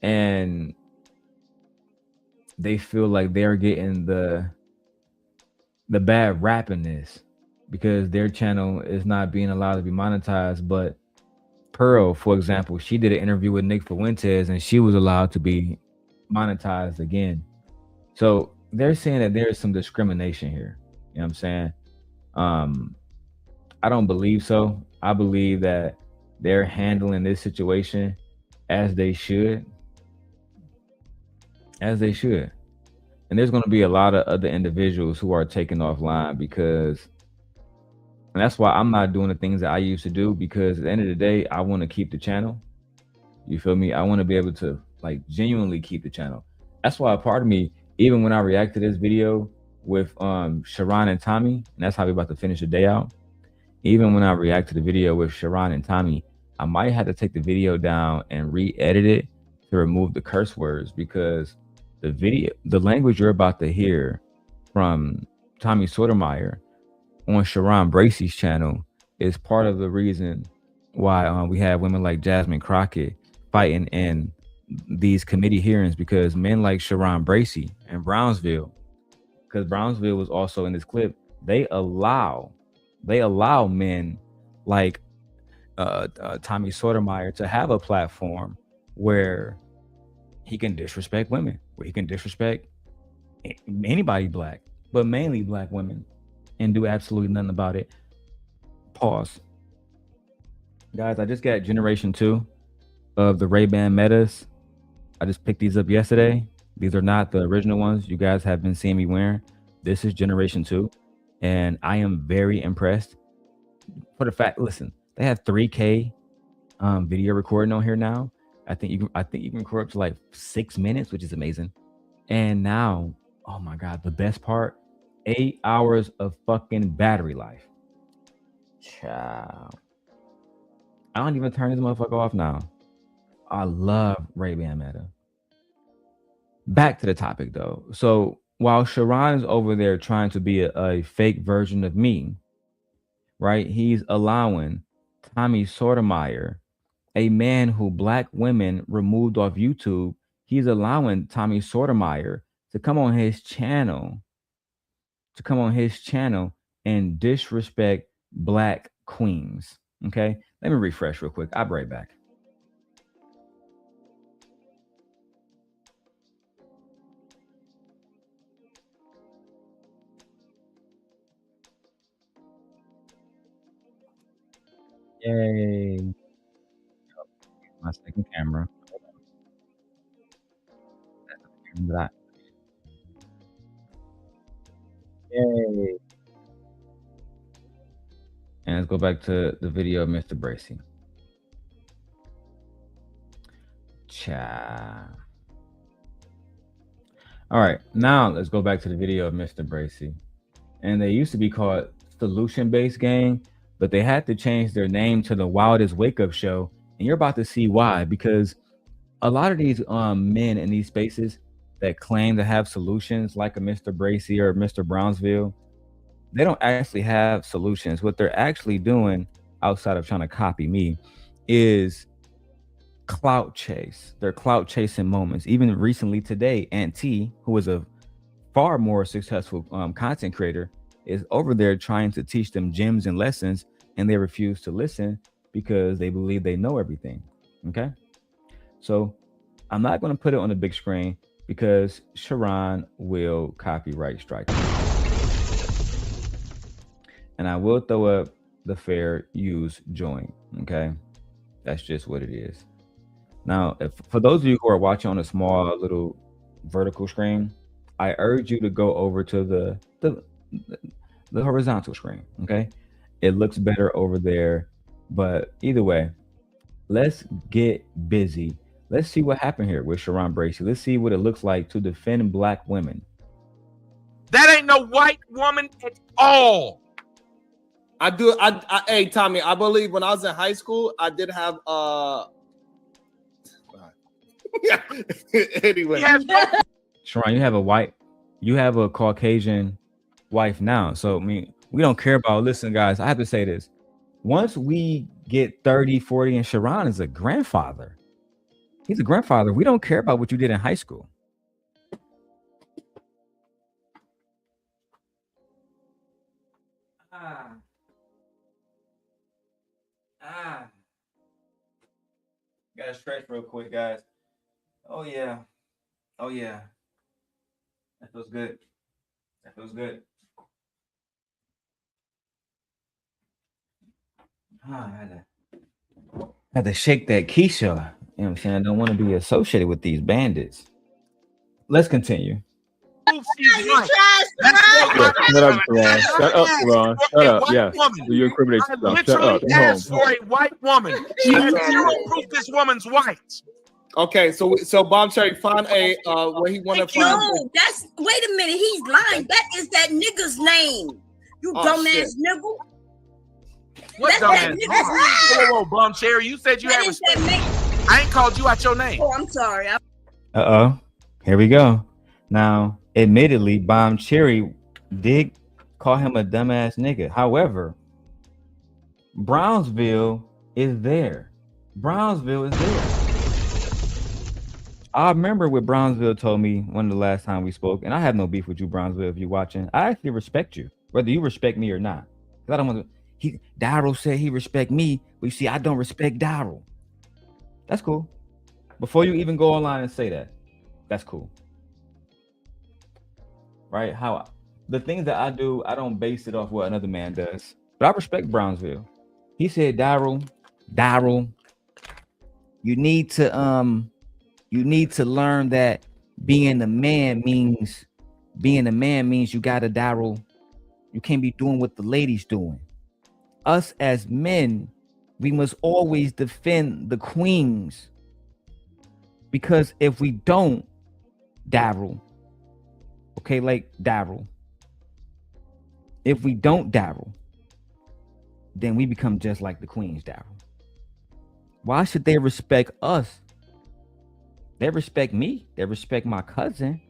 and they feel like they're getting the bad rap in this because their channel is not being allowed to be monetized. But Pearl, for example, she did an interview with Nick Fuentes and she was allowed to be monetized again. So they're saying that there's some discrimination here. You know what I'm saying? I don't believe so. I believe that they're handling this situation as they should. As they should. And there's going to be a lot of other individuals who are taken offline because, and that's why I'm not doing the things that I used to do, because at the end of the day, I want to keep the channel. You feel me? I want to be able to genuinely keep the channel. That's why a part of me, even when I react to this video with Sharon and Tommy, and that's how we're about to finish the day out. Even when I react to the video with Sharon and Tommy, I might have to take the video down and re-edit it to remove the curse words, because the language you're about to hear from Tommy Sotomayor on Sharon Bracey's channel is part of the reason why we have women like Jasmine Crockett fighting in these committee hearings, because men like Sharon Bracey and Brownsville, because Brownsville was also in this clip, they allow men like Tommy Sotomayor to have a platform where he can disrespect women, where he can disrespect anybody black, but mainly black women, and do absolutely nothing about it. Pause. Guys, I just got generation 2 of the Ray-Ban Metas. I just picked these up yesterday. These are not the original ones you guys have been seeing me wearing. This is generation 2, and I am very impressed. For the fact, listen, they have 3K video recording on here now. I think you can record up to like 6 minutes, which is amazing. And now, oh my god, the best part, 8 hours of fucking battery life. Ciao. I don't even turn this motherfucker off now. I love Ray-Ban Meta. Back to the topic though. So while Sharon is over there trying to be a fake version of me, right? He's allowing Tommy Sotomayor, a man who black women removed off YouTube. He's allowing Tommy Sotomayor to come on his channel, and disrespect black queens. Okay, let me refresh real quick. I'll be right back. Yay. My second camera. Yay. And let's go back to the video of Mr. Bracey. Cha. All right, now let's go back to the video of Mr. Bracey. And they used to be called Solution-Based Gang, but they had to change their name to the Wildest Wake Up Show. And you're about to see why, because a lot of these men in these spaces that claim to have solutions, like a Mr. Bracey or Mr. Brownsville, they don't actually have solutions. What they're actually doing, outside of trying to copy me, is clout chase. They're clout chasing moments. Even recently today, Aunt T, who is a far more successful content creator, is over there trying to teach them gems and lessons, and they refuse to listen because they believe they know everything. Okay, so I'm not going to put it on the big screen because Sharon will copyright strike me. And I will throw up the fair use join. Okay, that's just what it is. Now, for those of you who are watching on a small little vertical screen, I urge you to go over to the horizontal screen. Okay, it looks better over there, but either way, let's get busy. Let's see what happened here with Sharon Bracey. Let's see what it looks like to defend black women. That ain't no white woman at all. Hey Tommy, I believe when I was in high school, I did have anyway. Sharon, you have a Caucasian wife now. So I mean, we don't care about, listen guys, I have to say this. Once we get 30, 40, and Sharon is a grandfather. He's a grandfather. We don't care about what you did in high school. Gotta stretch real quick, guys. Oh yeah. Oh yeah. That feels good. That feels good. I had to shake that Keisha. You know what I'm saying? I don't want to be associated with these bandits. Let's continue. Shut up, Ron. Shut up, Ron. Shut up. Yeah. You incriminate yourself. Shut up. I asked for a white woman. She has zero proof this woman's white. Okay, so Bob Cherry found a where he wanted to find. No, that's wait a minute, he's lying. That is that nigga's name. You dumbass nigga. What dumbass? Whoa, Bomb Cherry, you said you had respect. I ain't called you out your name. Oh, I'm sorry. Here we go. Now, admittedly, Bomb Cherry did call him a dumbass nigga. However, Brownsville is there. Brownsville is there. I remember what Brownsville told me one of the last time we spoke, and I have no beef with you, Brownsville, if you're watching. I actually respect you, whether you respect me or not. I don't want to. Darrel said he respect me, but you see, I don't respect Darrel. That's cool. Before you even go online and say that, that's cool. right? How the things that I do, I don't base it off what another man does. But I respect Brownsville. He said, Darrel, you need to learn that being a man means you gotta, Darrel, you can't be doing what the ladies doing. Us as men, we must always defend the queens, because if we don't, Darrel, okay, like Darrel, if we don't, Darrel, then we become just like the queens, Darrel. Why should they respect us? They respect me. They respect my cousin.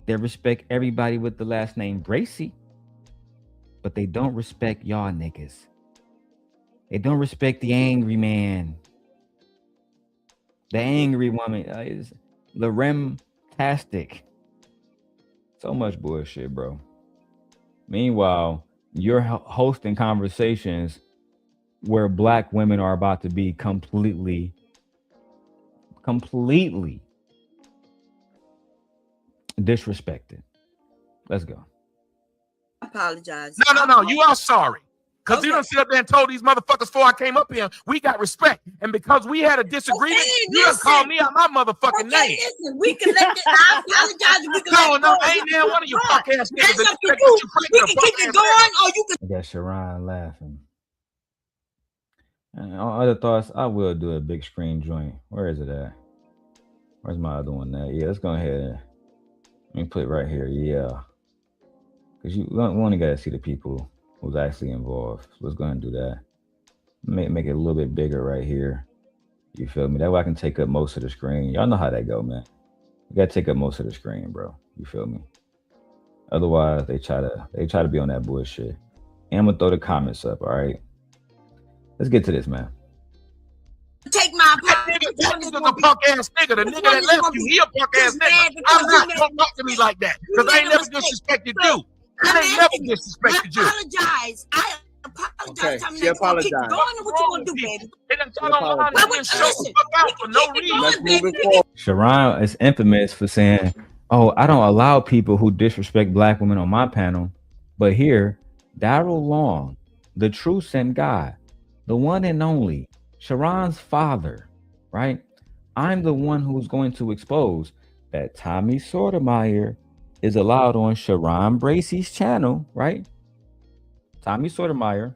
They respect everybody with the last name Bracey. But they don't respect y'all niggas. They don't respect the angry man. The angry woman is Lorem-tastic. So much bullshit, bro. Meanwhile, you're hosting conversations where black women are about to be completely disrespected. Let's go. Apologize. No. You are sorry. Because you done sit up there and told these motherfuckers before I came up here, we got respect. And because we had a disagreement, you done called me out my motherfucking name. Listen, we can let this, I apologize. We can No, ain't there one of you fuck ass niggas that we can keep it going, or you can. I got Sharon laughing. And on other thoughts, I will do a big screen joint. Where is it at? Where's my other one at? Yeah, let's go ahead. Let me put it right here. Yeah. Because we only got to see the people who's actually involved. So let's go ahead and do that. Make it a little bit bigger right here. You feel me? That way I can take up most of the screen. Y'all know how that go, man. You got to take up most of the screen, bro. You feel me? Otherwise, they try to be on that bullshit. And I'm going to throw the comments up, all right? Let's get to this, man. Take my that nigga's a punk ass nigga. The nigga that left you, he a punk ass nigga. I'm not, don't talk to me like that. Because I ain't never disrespected you. I ain't never disrespected you. I apologize. Okay, Tommy. she apologized. Keep going. What you gonna do, baby? Let's move it forward. Sharon is infamous for saying, oh, I don't allow people who disrespect black women on my panel. But here, Darrel Long, the true Simp God, the one and only, Sharon's father, right? I'm the one who's going to expose that Tommy Sotomayor is allowed on Sharon Bracey's channel, right? Tommy Sotomayor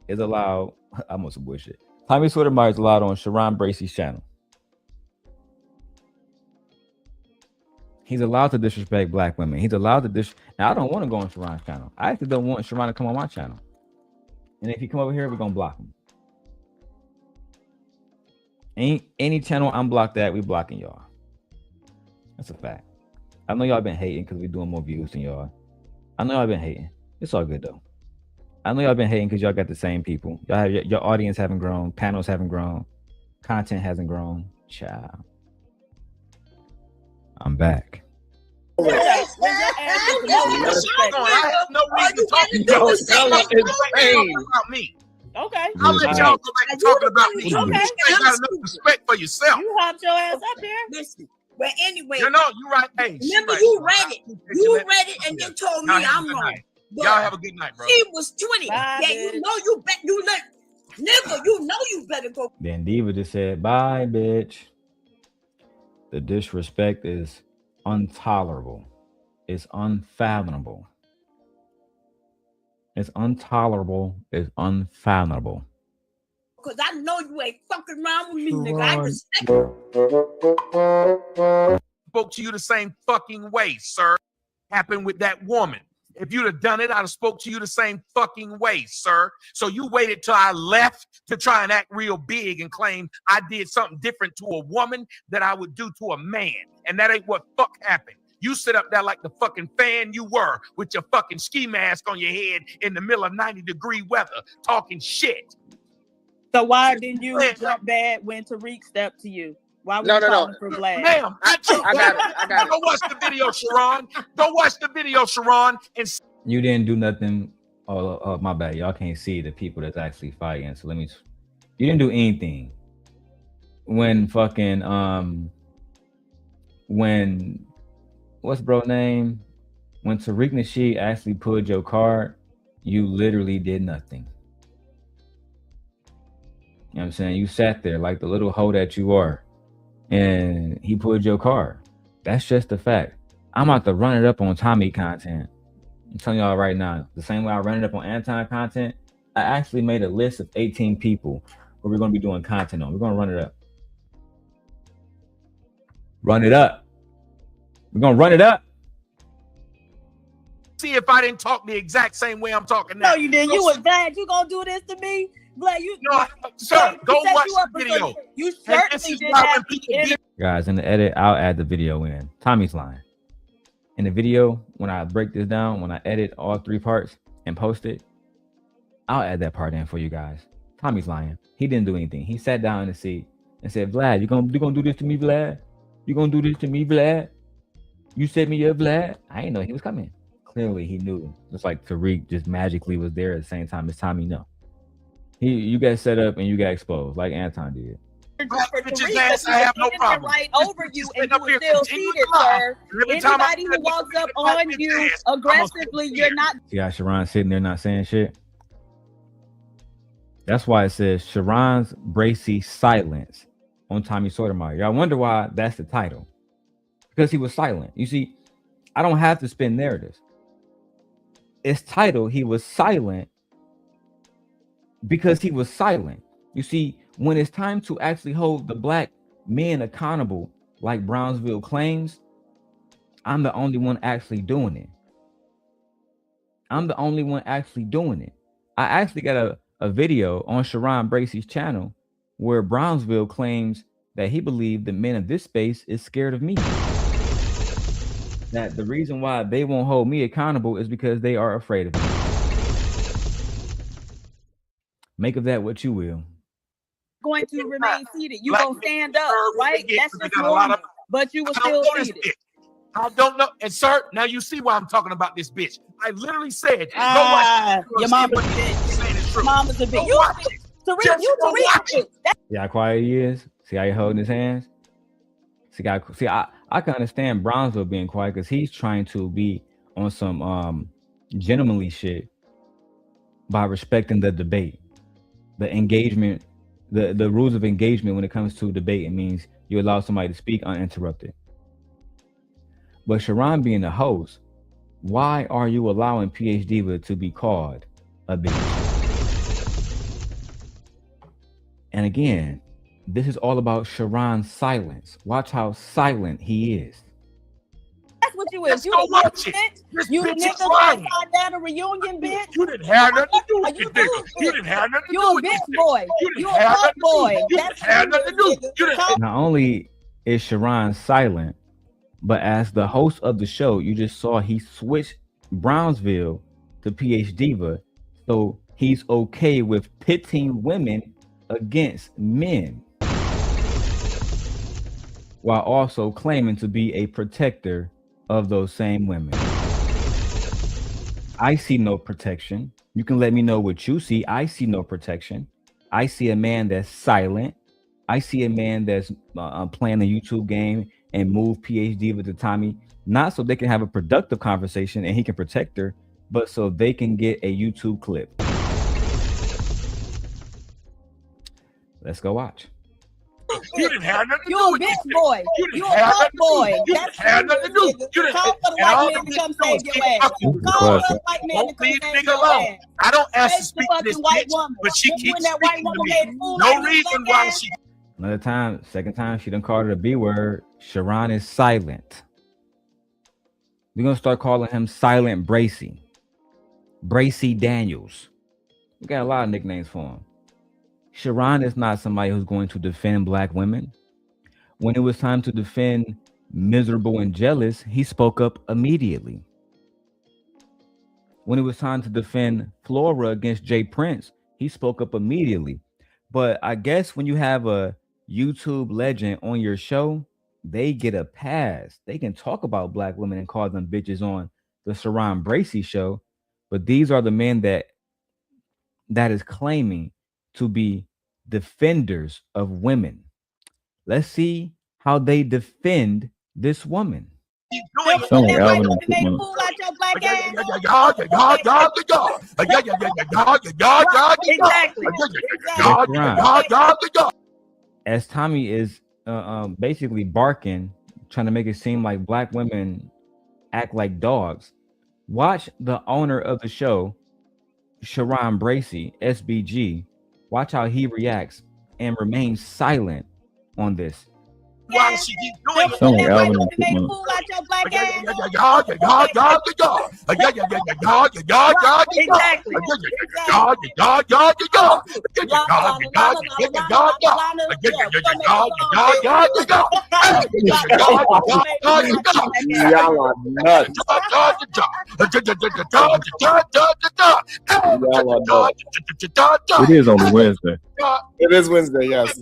is allowed, I'm on some bullshit. Tommy Sotomayor is allowed on Sharon Bracey's channel. He's allowed to disrespect black women. He's allowed to Now, I don't want to go on Sharon's channel. I actually don't want Sharon to come on my channel. And if he come over here, we're going to block him. Any channel I'm blocked at, we blocking y'all. That's a fact. I know y'all been hating because we're doing more views than y'all. I know y'all been hating. It's all good though. I know y'all been hating because y'all got the same people. Y'all have your audience haven't grown, panels haven't grown, content hasn't grown. Child. I'm back. I have no reason to talk about me. Okay. I'll let y'all go back and talking about me. Okay. You ain't got enough respect for yourself. You hopped your ass up here. Listen, but anyway. You know, you're right. Hey, remember, you read it. You read it and then told me I'm wrong. Y'all have a good night, bro. She was 20. Bye, yeah, you know you bet you let nigga, you know you better go. Then Diva just said, bye, bitch. The disrespect is intolerable. It's unfathomable. It's intolerable. It's unfathomable. Because I know you ain't fucking around with me, nigga. I respect you. Spoke to you the same fucking way, sir. Happened with that woman. If you'd have done it, I'd have spoke to you the same fucking way, sir. So you waited till I left to try and act real big and claim I did something different to a woman that I would do to a man. And that ain't what fuck happened. You sit up there like the fucking fan you were with your fucking ski mask on your head in the middle of 90-degree weather talking shit. So why didn't you jump bad when Tariq stepped to you? Why was you calling for Vlad? Ma'am, I got it. Go watch the video, Sharon. Go watch the video, Sharon. And you didn't do nothing. Oh, my bad. Y'all can't see the people that's actually fighting. So you didn't do anything. When fucking, when, what's bro name? When Tariq Nasheed actually pulled your card, you literally did nothing. You know what I'm saying? You sat there like the little hoe that you are, and he pulled your card. That's just the fact. I'm about to run it up on Tommy content. I'm telling y'all right now, the same way I ran it up on Anton content, I actually made a list of 18 people who we're going to be doing content on. We're going to run it up. Run it up. We're going to run it up. See if I didn't talk the exact same way I'm talking now. No, you didn't. You was glad you gonna do this to me? Glad you. No, sir, go set watch you up the for video. something. You And certainly this is did why have when people the get Guys, in the edit, I'll add the video in. Tommy's lying. In the video, when I break this down, when I edit all 3 parts and post it, I'll add that part in for you guys. Tommy's lying. He didn't do anything. He sat down in the seat and said, Vlad, you gonna do this to me, Vlad? You gonna do this to me, Vlad? You set me up, Vlad? I didn't know he was coming. Clearly he knew. Just like Tariq just magically was there at the same time as Tommy. No. You got set up and you got exposed like Anton did. bitch's ass, I have no problem. Right over you, and you were still seated, sir. Anybody who walks up on you aggressively, you're not. See how Sharon sitting there not saying shit? That's why it says Sharon's Bracey silence on Tommy Sotomayor. Y'all wonder why that's the title. Because he was silent. You see, I don't have to spin narratives. It's titled, he was silent because he was silent. You see, when it's time to actually hold the black men accountable, like Brownsville claims, I'm the only one actually doing it. I'm the only one actually doing it. I actually got a video on Sharon Bracey's channel where Brownsville claims that he believed the men of this space is scared of me. That the reason why they won't hold me accountable is because they are afraid of me. Make of that what you will. Going to remain seated. You gonna stand up, right? That's just normal. But you were still seated. I don't know. And sir, now you see why I'm talking about this bitch. I literally said, go watch your mama's a bitch. Your mama's a bitch. You Tariq. See how quiet he is? See how he holding his hands? I can understand Brownsville being quiet because he's trying to be on some gentlemanly shit by respecting the debate, the engagement, the rules of engagement when it comes to debate. It means you allow somebody to speak uninterrupted. But Sharon being the host, why are you allowing PhD to be called a bitch? And again, this is all about Sharon's silence. Watch how silent he is. That's what you is. You the nigga, bitch. You the nigga outside down a reunion, bitch. You didn't have nothing to do with this nigga. You didn't have nothing to do with this bitch boy. You a fuck boy. You didn't have nothing to do. Not only is Sharon silent, but as the host of the show, you just saw he switched Brownsville to PhD, so he's okay with pitting women against men, while also claiming to be a protector of those same women. I see no protection. You can let me know what you see. I see no protection. I see a man that's silent. I see a man that's playing the YouTube game and move PhD to Tommy, not so they can have a productive conversation and he can protect her, but so they can get a YouTube clip. Let's go watch. You didn't have nothing to You do a with bitch this. boy. You a fuck boy. You didn't have nothing to do. You didn't. Call for the white man to come save your ass. Call for the white man to come save your ass. I don't ask to Save speak the to this fucking white bitch, woman. but she When keeps that white speaking to woman me. made fool No like reason this, why man. she. Another time, second time, she done called her the B word. Sharon is silent. We're gonna start calling him Silent Bracey. Bracey Daniels. We got a lot of nicknames for him. Sharon is not somebody who's going to defend black women. When it was time to defend Miserable and Jealous, he spoke up immediately. When it was time to defend Flora against Jay Prince, he spoke up immediately. But I guess when you have a YouTube legend on your show, they get a pass. They can talk about black women and call them bitches on the Sharon Bracey show. But these are the men that is claiming to be defenders of women. Let's see how they defend this woman. Sound like Alvin and Make Chipmunk. fool out your black ass. Exactly. As Tommy is basically barking, trying to make it seem like black women act like dogs, watch the owner of the show, Sharon Bracey, SBG, watch how he reacts and remains silent on this. Why does she keep doing it? Sound like Alvin and Chipmunk. Fool out your black ass. Y'all are nuts. Y'all are nuts. It is only Wednesday. It is Wednesday, yes.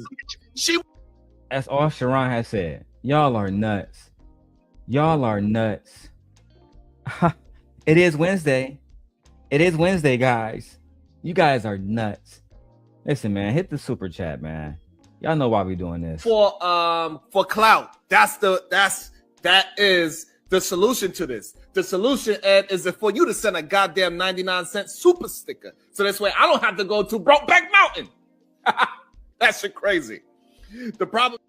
That's all Sharon has said. Y'all are nuts. Y'all are nuts. It is Wednesday. It is Wednesday, guys. You guys are nuts. Listen, man, hit the super chat, man. Y'all know why we doing this. For clout. That is the solution to this. The solution, Ed, is for you to send a goddamn 99-cent super sticker. So this way I don't have to go to Brokeback Mountain. That shit crazy. The problem.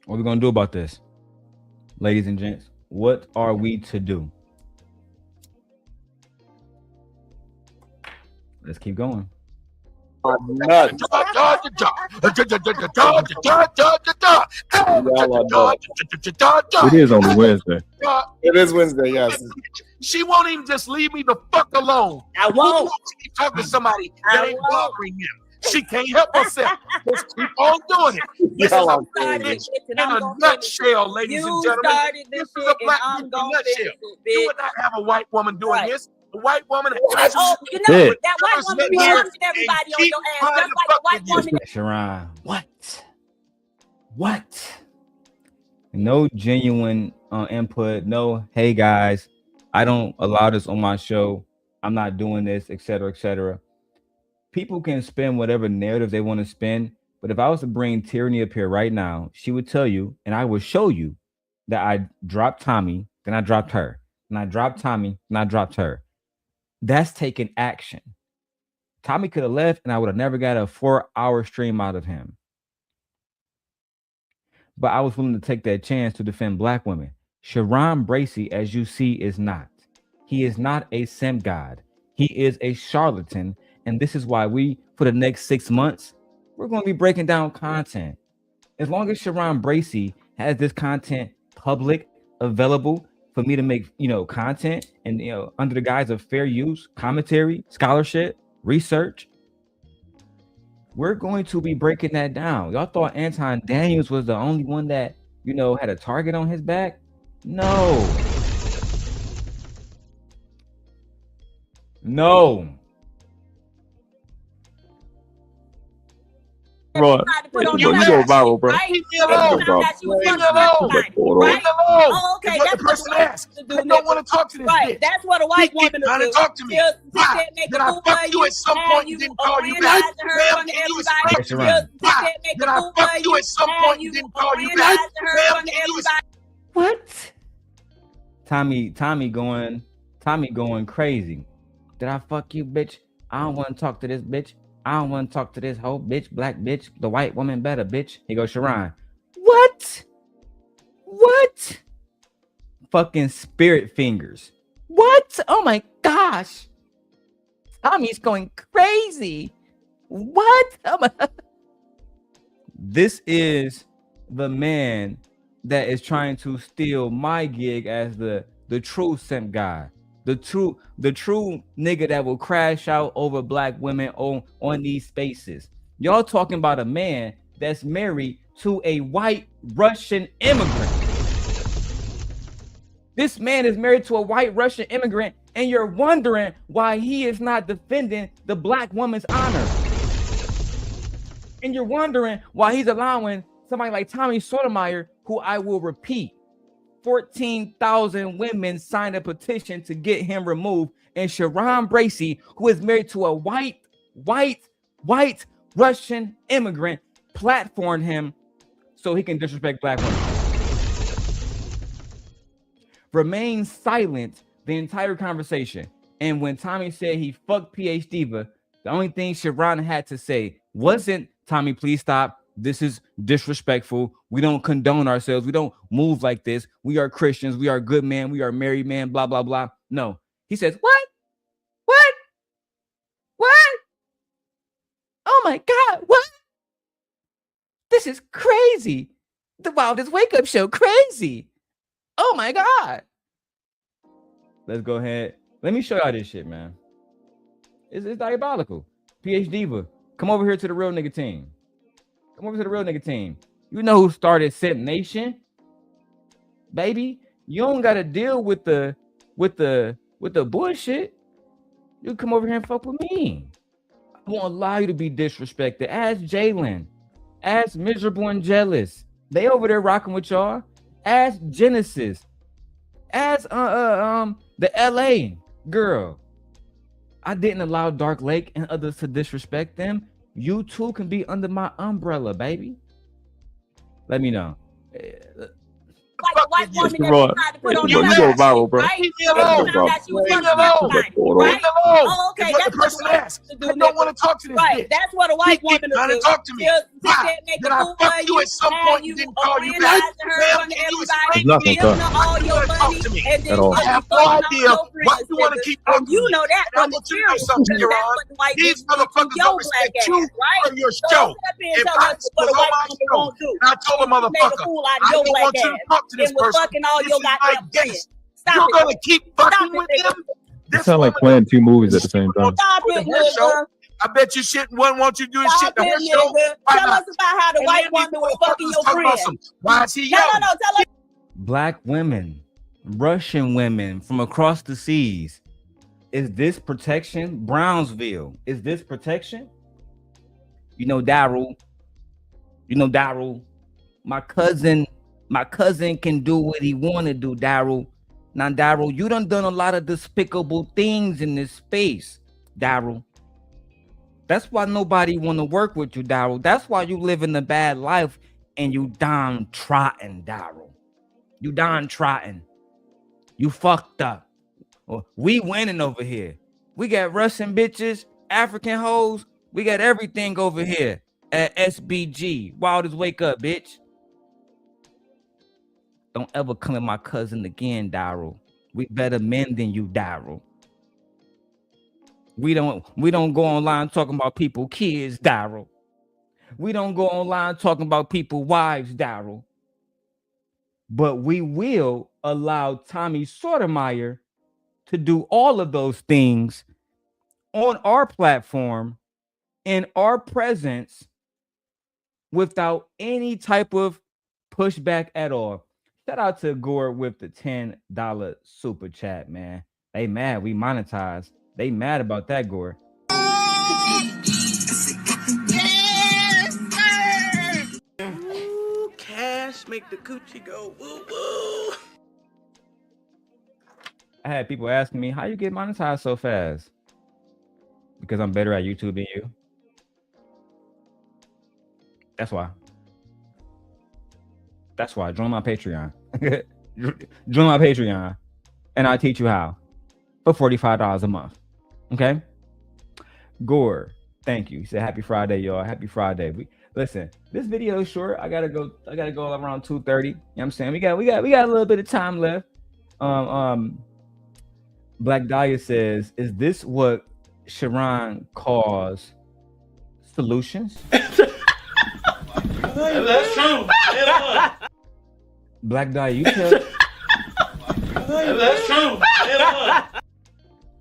What are we gonna do about this, ladies and gents? What are we to do? Let's keep going. Nuts. It is only Wednesday. It is Wednesday, yes. She won't even just leave me the fuck alone. I won't. She keep talking to somebody that ain't bothering him. She can't help herself. Just keep on doing it. This is a bitch in a nutshell, ladies and gentlemen. This is a black bitch in a nutshell. You would not have a white woman doing this. A white woman. Oh, you know, that white woman be punching everybody on your ass, just like a white woman. Sharon, what? No genuine input. No, hey guys, I don't allow this on my show. I'm not doing this, etc., etc. People can spin whatever narrative they want to spin, but if I was to bring Tyranny up here right now, she would tell you, and I would show you that I dropped Tommy, then I dropped her, and I dropped Tommy, and I dropped her. That's taking action. Tommy could have left, and I would have never got a 4-hour stream out of him. But I was willing to take that chance to defend black women. Sharon Bracey, as you see, is not. He is not a simp god. He is a charlatan. And this is why we, for the next 6 months, we're going to be breaking down content. As long as Sharon Bracey has this content public, available for me to make, content and, under the guise of fair use, commentary, scholarship, research, we're going to be breaking that down. Y'all thought Anton Daniels was the only one that, had a target on his back? No. Bro, you go viral, bro. Right? Leave me alone. Oh, okay. That's what the person asked. I don't want to talk to this bitch. That's what a white woman trying to talk to me. Why? Did I fuck you at some point and didn't call you back? Ma'am, can you explain? Why? Did I fuck you at some point and didn't call you back? Ma'am, can you explain? What? Tommy going crazy. Did I fuck you, bitch? I don't want to talk to this bitch. I don't want to talk to this whole bitch, black bitch, the white woman better, bitch. He goes, Sharon. What? Fucking spirit fingers. What? Oh my gosh. Tommy's going crazy. What? Oh my. This is the man that is trying to steal my gig as the true simp guy. The true nigga that will crash out over black women on these spaces. Y'all talking about a man that's married to a white Russian immigrant. This man is married to a white Russian immigrant, and you're wondering why he is not defending the black woman's honor. And you're wondering why he's allowing somebody like Tommy Sotomayor, who I will repeat, 14,000 women signed a petition to get him removed, and Sharon Bracey, who is married to a white Russian immigrant, platformed him so he can disrespect black women. remained silent the entire conversation. And when Tommy said he fucked PH Diva, the only thing Sharon had to say wasn't, Tommy, please stop. This is disrespectful. We don't condone ourselves. We don't move like this. We are Christians. We are good men. We are married men, blah, blah, blah. No. He says, what? What? What? Oh my God. What? This is crazy. The Wildest Wake Up Show. Crazy. Oh my God. Let's go ahead. Let me show y'all this shit, man. It's diabolical. PH Diva, come over here to the real nigga team. Come over to the real nigga team. You know who started Simp Nation? Baby, you don't gotta deal with the bullshit. You come over here and fuck with me. I won't allow you to be disrespected. Ask Jalen. Ask Miserable and Jealous. They over there rocking with y'all. Ask Genesis. Ask the LA girl. I didn't allow Dark Lake and others to disrespect them. You too can be under my umbrella, baby. Let me know. Like a white woman that Bro, tried to put on you the go last viral, shit, bro. right? Leave me And alone. you found out she was Leave me fucking alone. somebody, right? Oh, Okay, what that's the what person the white asked. woman do, I don't want to talk to this Right, bitch. that's what a white woman trying to do. talk to me. She'll sit Why? there and make Did a I fool fuck of you you, at some have point you and didn't call you back? organizing her in Ma'am, front of can you everybody, explain It's not to me? giving her Why all you your want to talk money, to me? and then At you all. I gonna have be no fucking idea all your why friends, you want to nigga. keep And talking to you me. know that And I from want you to know experience, something, because that's Sharon. what the white These bitch did to motherfuckers your don't black respect you ass, right? or your So show. don't sit up here and If tell I us what was a on white my woman show won't do. and I told a And you made a motherfucker, fool out of I your don't black want you to ass talk to this and was person. fucking all This your is my goddamn guest. friends. Stop You're it, gonna nigga. keep Stop fucking it, with nigga. them? It This sounds like woman playing two movies at the same time. Stop it, her show. nigga. I bet you shit wouldn't want you to do this shit Stop to her it, show. nigga. Why Tell not? us about how the And white then these woman was fucking motherfuckers your talk about friend. some, why is he No, yelling? tell us. Black women, Russian women from across the seas. Is this protection? Brownsville. Is this protection? You know, Darrel. My cousin can do what he want to do, Darrel. Now, Darrel, you done a lot of despicable things in this space, Darrel. That's why nobody want to work with you, Darrel. That's why you living a bad life and you downtrodden, Darrel. You downtrodden. You fucked up. We winning over here. We got Russian bitches, African hoes. We got everything over here at SBG. Wildest Wake Up, bitch. Don't ever come at my cousin again, Darrel. We better men than you, Darrel. We don't go online talking about people kids, Darrel. We don't go online talking about people wives, Darrel. But we will allow Tommy Sotomayor to do all of those things on our platform in our presence without any type of pushback at all. Shout out to Gore with the $10 super chat, man. They mad we monetized. They mad about that, Gore. Ooh, cash make the coochie go woo woo. I had people asking me, how you get monetized so fast? Because I'm better at YouTube than you. That's why. Join my Patreon. Join my Patreon. And I'll teach you how. For $45 a month. Okay? Gore, thank you. He said, happy Friday, y'all. Happy Friday. Listen, this video is short. I gotta go around 2:30. You know what I'm saying? We got a little bit of time left. Black Dahlia says, is this what Sharon calls solutions? That's true. Black Dahlia, you tell. That's true.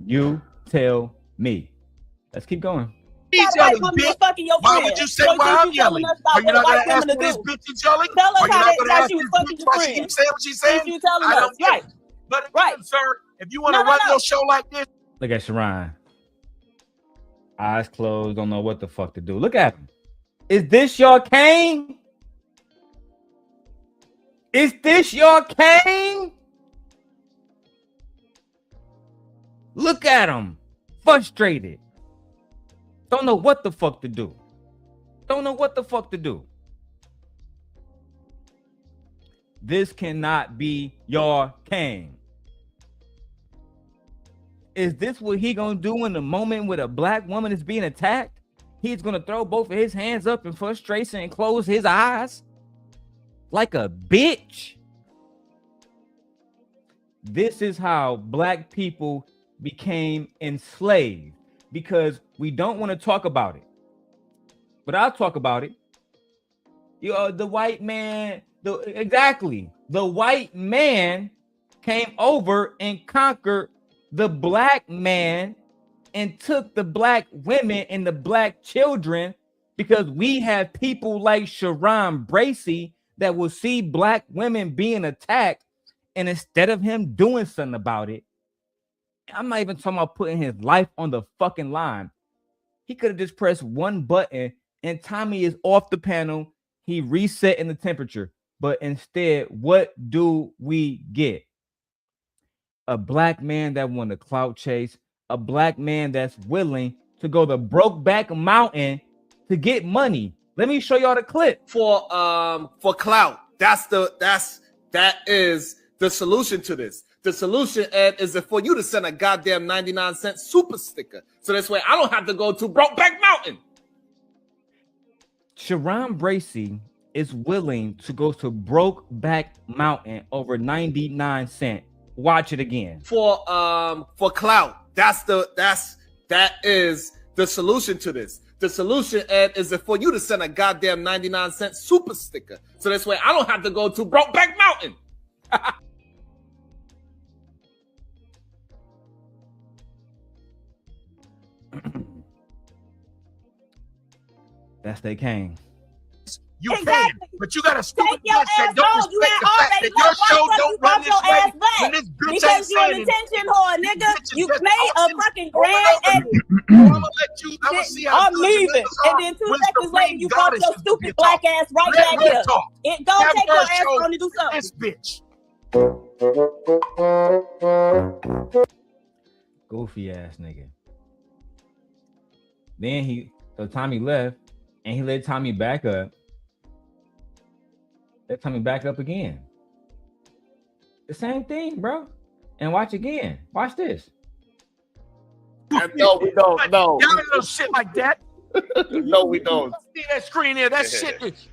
You tell me. Let's keep going. He's That yelling, white woman was bitch. fucking your Why friend. would you say So why you I'm telling yelling? us about Are you what not a white going to ask woman me this to do? bitch is yelling? Tell us Are you how not that going to ask she was this fucking bitch your why she friend. keeps saying what she's saying? You telling I us, don't get right? it. But again, Right. sir, if you want to No, run no. your show like this, Look at Sharon. Eyes closed, don't know what the fuck to do. Look at him. Is this your cane? Is this your cane? Look at him. Frustrated. Don't know what the fuck to do. This cannot be your cane. Is this what he gonna do in the moment when a black woman is being attacked? He's gonna throw both of his hands up in frustration and close his eyes like a bitch. This is how black people became enslaved, because we don't want to talk about it. But I'll talk about it. The white man, the white man came over and conquered the black man and took the black women and the black children, because we have people like Sharon Bracey that will see black women being attacked, and instead of him doing something about it, I'm not even talking about putting his life on the fucking line. He could have just pressed one button and Tommy is off the panel. He reset in the temperature. But instead, what do we get? A black man that won the clout chase, a black man that's willing to go the Brokeback Mountain to get money. Let me show y'all the clip. For clout. That is the solution to this. The solution, Ed, is for you to send a goddamn 99-cent super sticker. So this way I don't have to go to Brokeback Mountain. Sharon Bracey is willing to go to Brokeback Mountain over 99 cents. Watch it again. For clout. That is the solution to this. The solution, Ed, is for you to send a goddamn 99-cent super sticker. So this way I don't have to go to Brokeback Mountain. That's they came. You can, but you got a stupid bitch that don't respect the fact that your show don't run this way. When this bitch ain't Because you're an saying attention whore, nigga. You made a fucking grand I'm gonna let you. I'm gonna see how I'm leaving. And then 2 seconds later, you brought your stupid black ass right back here. It go take your ass on to do something. This bitch. Goofy ass nigga. Then so Tommy left and he let Tommy back up. Let Tommy back up again. The same thing, bro. And watch again. Watch this. No, we don't. No. Y'all ain't no shit like that. No, we don't. See that screen there? That shit.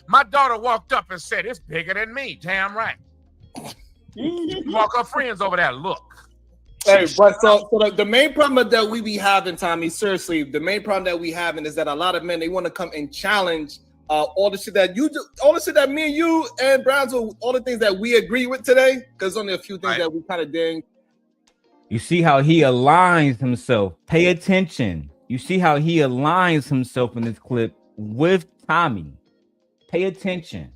My daughter walked up and said, "It's bigger than me." Damn right. Walk her friends over there. Look. Hey, but so the main problem that we be having, Tommy, seriously, the main problem that we having is that a lot of men, they want to come and challenge all the shit that you do, all the shit that me and you and Brownsville, all the things that we agree with today, because only a few things that we kind of ding. You see how he aligns himself. Pay attention. You see how he aligns himself in this clip with Tommy. Pay attention.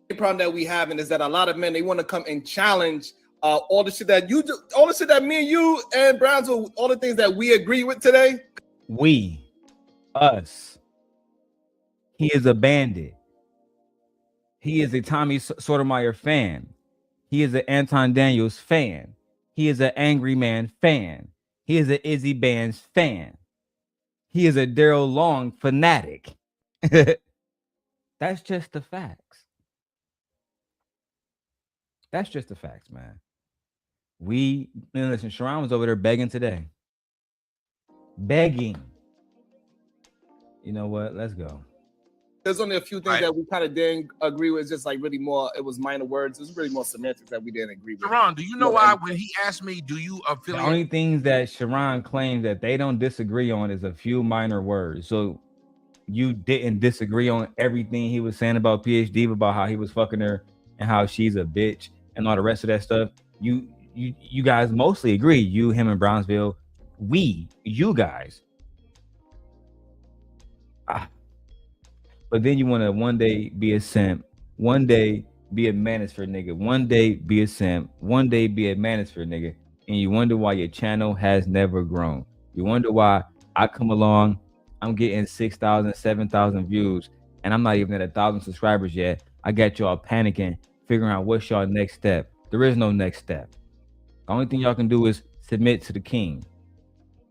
The problem that we having is that a lot of men, they want to come and challenge all the shit that you do, all the shit that me and you and Brownsville, all the things that we agree with today. We, us. He is a bandit. He is a Tommy Sotomayor fan. He is an Anton Daniels fan. He is an Angry Man fan. He is an Izzy Band's fan. He is a Darrel Long fanatic. That's just the facts. That's just the facts, man. Listen, Sharon was over there begging today. Begging. You know what? Let's go. There's only a few things that we kind of didn't agree with. It's just like really more, it was minor words. It was really more semantics that we didn't agree with. Sharon, do you know why when he asked me, do you affiliate? The only things that Sharon claims that they don't disagree on is a few minor words. So you didn't disagree on everything he was saying about PhD, about how he was fucking her and how she's a bitch and all the rest of that stuff. You guys mostly agree. You, him, and Brownsville. You guys. But then you want to one day be a simp, one day be a manosphere nigga, one day be a simp, one day be a manosphere nigga, and you wonder why your channel has never grown. You wonder why I come along, I'm getting 6,000, 7,000 views, and I'm not even at 1,000 subscribers yet. I got y'all panicking, figuring out what's y'all next step. There is no next step. The only thing y'all can do is submit to the king.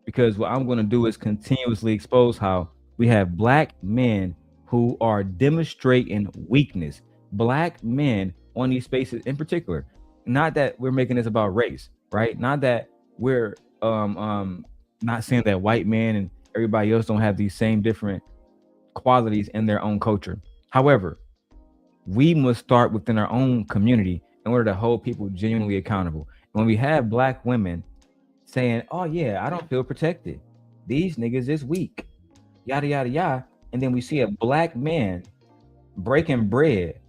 Because what I'm going to do is continuously expose how we have black men who are demonstrating weakness. Black men on these spaces in particular. Not that we're making this about race, right? Not that we're not saying that white men and everybody else don't have these same different qualities in their own culture. However, we must start within our own community in order to hold people genuinely accountable. When we have black women saying, oh yeah, I don't feel protected, these niggas is weak, yada yada yada, and then we see a black man breaking bread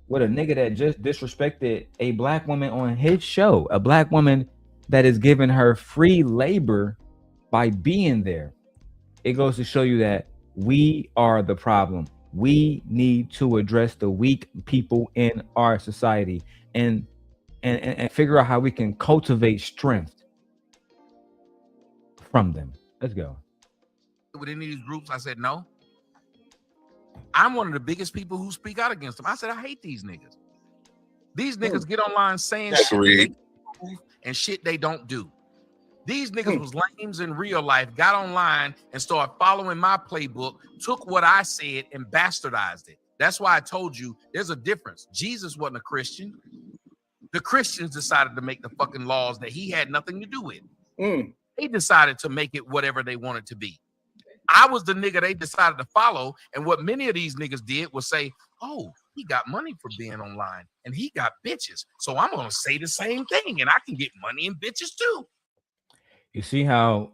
with a nigga that just disrespected a black woman on his show, a black woman that is giving her free labor by being there. It goes to show you that we are the problem. We need to address the weak people in our society and figure out how we can cultivate strength from them. Let's go. With any of these groups, I said no. I'm one of the biggest people who speak out against them. I said I hate these niggas. These niggas get online saying shit and shit they don't do. These niggas was lames in real life, got online and started following my playbook, took what I said and bastardized it. That's why I told you there's a difference. Jesus wasn't a Christian. The Christians decided to make the fucking laws that he had nothing to do with. They decided to make it whatever they wanted to be. I was the nigga they decided to follow. And what many of these niggas did was say, oh, he got money for being online and he got bitches. So I'm going to say the same thing and I can get money and bitches too. You see how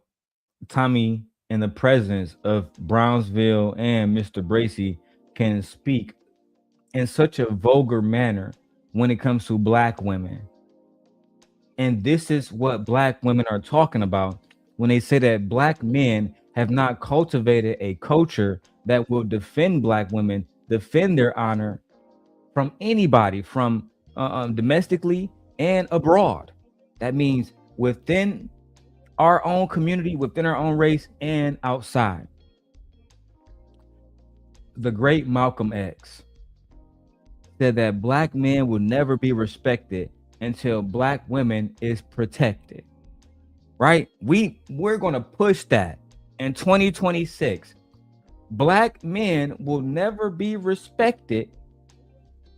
Tommy, in the presence of Brownsville and Mr. Bracey, can speak in such a vulgar manner when it comes to black women. And this is what black women are talking about when they say that black men have not cultivated a culture that will defend black women, defend their honor from anybody, from domestically and abroad. That means within our own community, within our own race, and outside. The great Malcolm X said that black men will never be respected until black women is protected. Right? We're going to push that in 2026. Black men will never be respected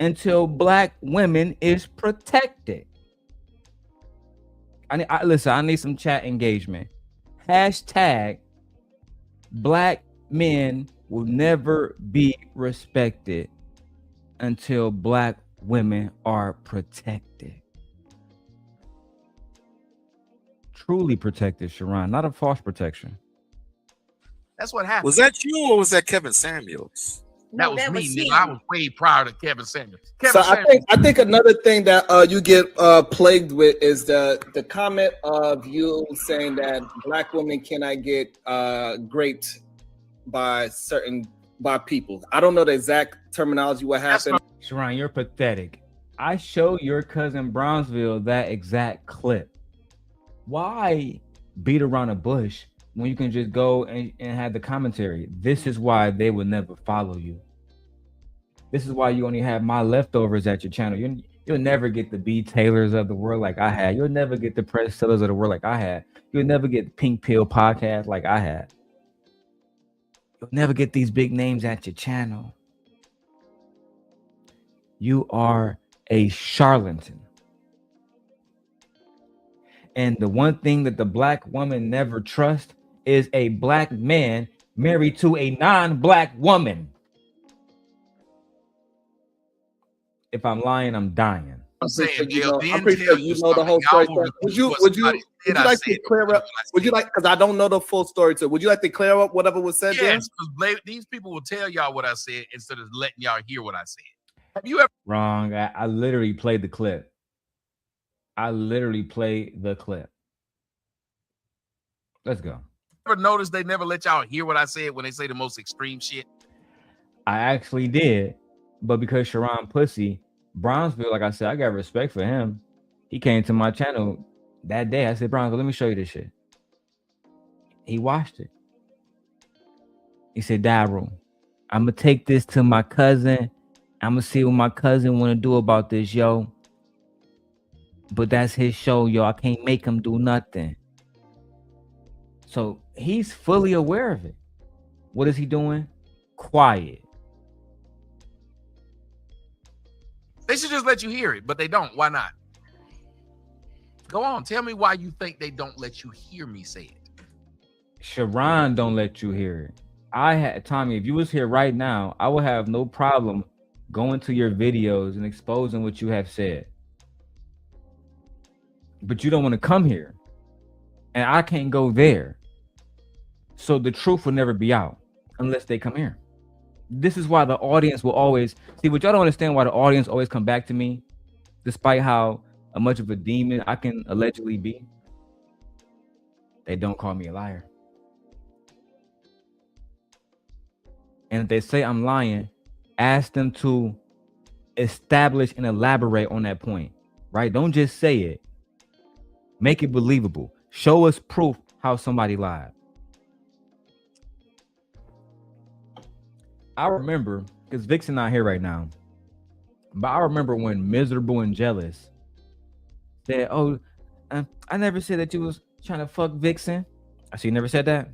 until black women is protected. Listen, I need some chat engagement. Hashtag black men will never be respected until black women are protected. Truly protected, Sharon, not a false protection. That's what happened. Was that you or was that Kevin Samuels? That was me, nigga. I was way prior to Kevin Samuels. I think another thing that you get plagued with is the comment of you saying that black women cannot get raped by people. I don't know the exact terminology what happened. Sharon, you're pathetic. I showed your cousin Brownsville that exact clip. Why beat around the bush when you can just go and have the commentary? This is why they will never follow you. This is why you only have my leftovers at your channel. You'll never get the B Taylors of the world like I had. You'll never get the Press Sellers of the world like I had. You'll never get the Pink Pill podcast like I had. You'll never get these big names at your channel. You are a charlatan. And the one thing that the black woman never trusts is a black man married to a non-black woman. If I'm lying, I'm dying. I'm pretty sure you know the whole story. Would you like to clear up? Would you like, because I don't know the full story, so would you like to clear up whatever was said there? Yes, because these people will tell y'all what I said instead of letting y'all hear what I said. Have you ever? Wrong. I literally played the clip. Let's go. Ever noticed they never let y'all hear what I said when they say the most extreme shit? I actually did, but because Sharon Pussy, Brownsville, like I said, I got respect for him. He came to my channel that day. I said, Brownsville, let me show you this shit. He watched it. He said, Darrel, I'm gonna take this to my cousin. I'm gonna see what my cousin wanna do about this, yo. But that's his show, yo. I can't make him do nothing. So he's fully aware of it. What is he doing? Quiet. They should just let you hear it, but they don't. Why not? Go on. Tell me why you think they don't let you hear me say it. Sharon don't let you hear it. Tommy, if you was here right now, I would have no problem going to your videos and exposing what you have said. But you don't want to come here. And I can't go there. So the truth will never be out unless they come here. This is why the audience will always see what y'all don't understand, why the audience always come back to me, despite how much of a demon I can allegedly be. They don't call me a liar. And if they say I'm lying, ask them to establish and elaborate on that point, right? Don't just say it. Make it believable. Show us proof how somebody lied. I remember, because Vixen not here right now, but I remember when Miserable and Jealous said, oh, I never said that you was trying to fuck Vixen. I see you never said that?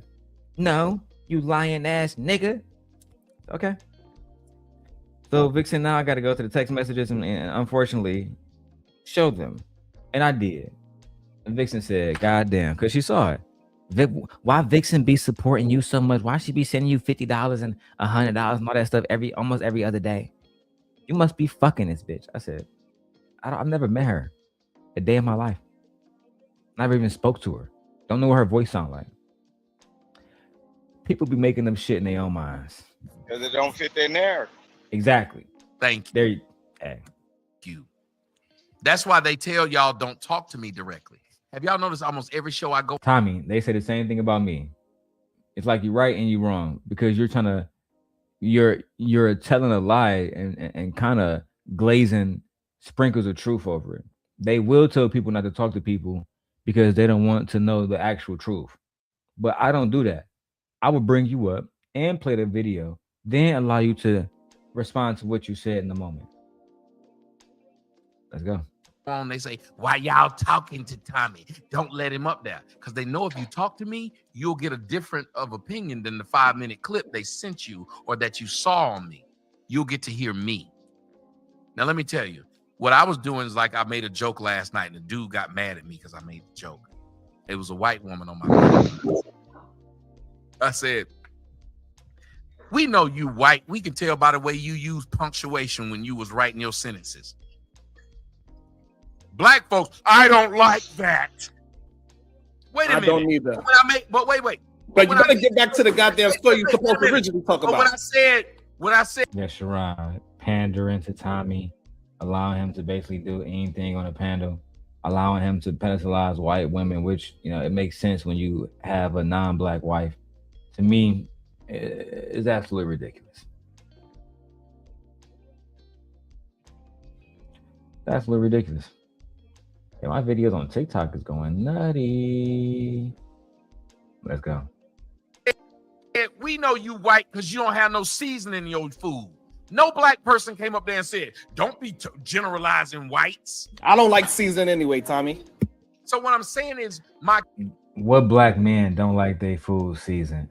No, you lying ass nigga. Okay. So Vixen, now I got to go to the text messages and unfortunately show them. And I did. And Vixen said, God damn, because she saw it. Why Vixen be supporting you so much? Why she be sending you $50 and $100 and all that stuff almost every other day? You must be fucking this bitch. I said, I've never met her a day in my life. Never even spoke to her. Don't know what her voice sound like. People be making them shit in their own minds. Because it don't fit their narrative. Exactly. Thank you. There you. Hey. You. That's why they tell y'all don't talk to me directly. Have y'all noticed almost every show I go? Tommy, they say the same thing about me. It's like you're right and you're wrong because you're trying to, you're telling a lie and kind of glazing sprinkles of truth over it. They will tell people not to talk to people because they don't want to know the actual truth. But I don't do that. I will bring you up and play the video, then allow you to respond to what you said in the moment. Let's go. They say, why y'all talking to Tommy? Don't let him up there. Because they know if you talk to me, you'll get a different of opinion than the 5-minute clip they sent you or that you saw on me. You'll get to hear me. Now, let me tell you, what I was doing is like I made a joke last night and the dude got mad at me because I made the joke. It was a white woman on my video. I said, we know you white. We can tell by the way you use punctuation when you was writing your sentences. Black folks, I don't like that. Wait a minute. I don't need that. But wait. But you gotta get back to the goddamn story you're supposed to originally talk about. What I said. Yeah, Sharon, pandering to Tommy, allowing him to basically do anything on a panel, allowing him to pedestalize white women, which, you know, it makes sense when you have a non-black wife. To me, is absolutely ridiculous. That's absolutely ridiculous. Yeah, my videos on TikTok is going nutty. Let's go. We know you white because you don't have no seasoning in your food. No black person came up there and said, don't be generalizing whites. I don't like seasoning anyway, Tommy. So what I'm saying is what black men don't like their food seasoned?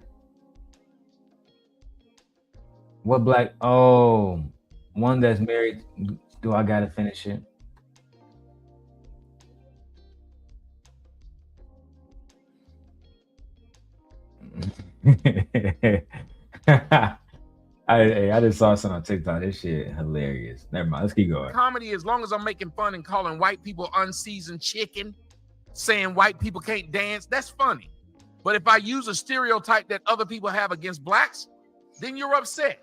What black, one that's married, do I gotta finish it? I just saw something on TikTok. This shit hilarious. Never mind. Let's keep going. Comedy, as long as I'm making fun and calling white people unseasoned chicken, saying white people can't dance, that's funny. But if I use a stereotype that other people have against blacks, then you're upset.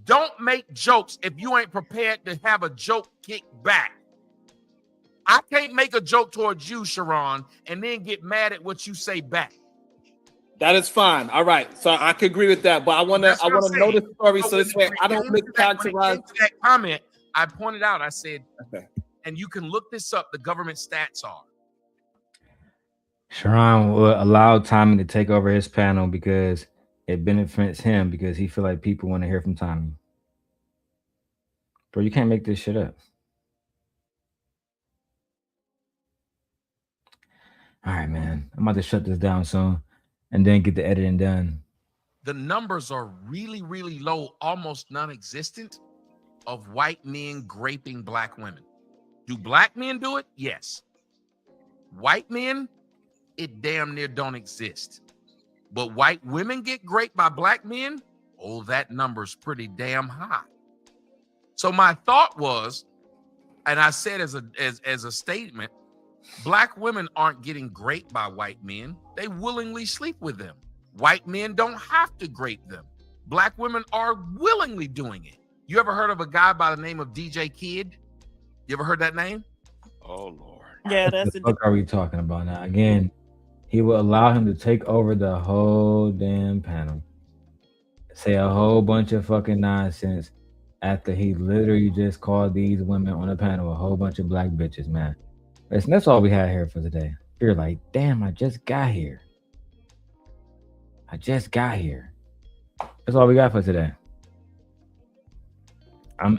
Don't make jokes if you ain't prepared to have a joke kick back. I can't make a joke towards you, Sharon, and then get mad at what you say back. That is fine. All right. So I could agree with that, but I want to know the story so this way I don't mischaracterize that comment. I pointed out, I said, okay, and you can look this up, the government stats are. Sharon will allow Tommy to take over his panel because it benefits him because he feel like people want to hear from Tommy. Bro, you can't make this shit up. All right, man. I'm about to shut this down soon and then get the editing done. The numbers are really, really low, almost non-existent, of white men graping black women. Do black men do it? Yes. White men, it damn near don't exist. But white women get raped by black men, oh, that number's pretty damn high. So my thought was, and I said as a statement, black women aren't getting raped by white men. They willingly sleep with them. White men don't have to grape them. Black women are willingly doing it. You ever heard of a guy by the name of DJ Kid? You ever heard that name? Oh, Lord. Yeah, What the fuck are we talking about now? Again, he will allow him to take over the whole damn panel, say a whole bunch of fucking nonsense after he literally just called these women on the panel a whole bunch of black bitches, man. Listen, that's all we had here for today. You're like, damn, I just got here. That's all we got for today. I'm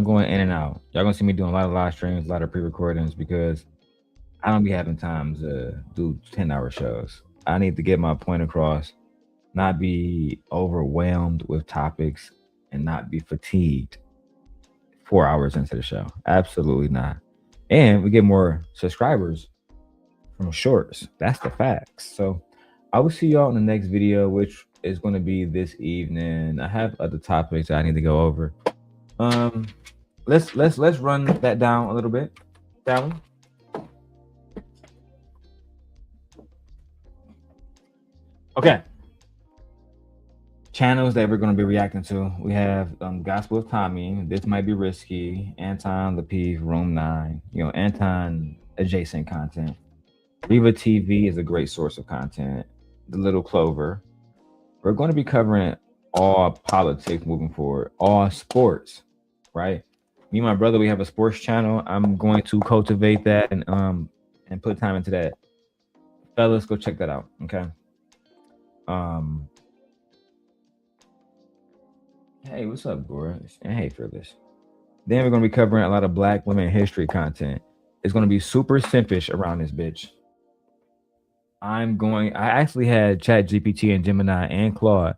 going in and out. Y'all gonna see me doing a lot of live streams, a lot of pre-recordings, because I don't be having time to do 10-hour shows. I need to get my point across, not be overwhelmed with topics, and not be fatigued 4 hours into the show. Absolutely not. And we get more subscribers from shorts. That's the facts. So I will see y'all in the next video, which is going to be this evening. I have other topics I need to go over. Let's run that down a little bit. That one. Okay. Channels that we're going to be reacting to. We have Gospel of Tommy. This might be risky. Anton Lapive, Room 9. Anton adjacent content. Riva TV is a great source of content. The Little Clover. We're going to be covering all politics moving forward, all sports, right? Me and my brother, we have a sports channel. I'm going to cultivate that and put time into that. Fellas, go check that out, okay? Hey, what's up, Gora? And hey, Fearless. Then we're going to be covering a lot of black women history content. It's going to be super simpish around this bitch. I actually had ChatGPT and Gemini and Claude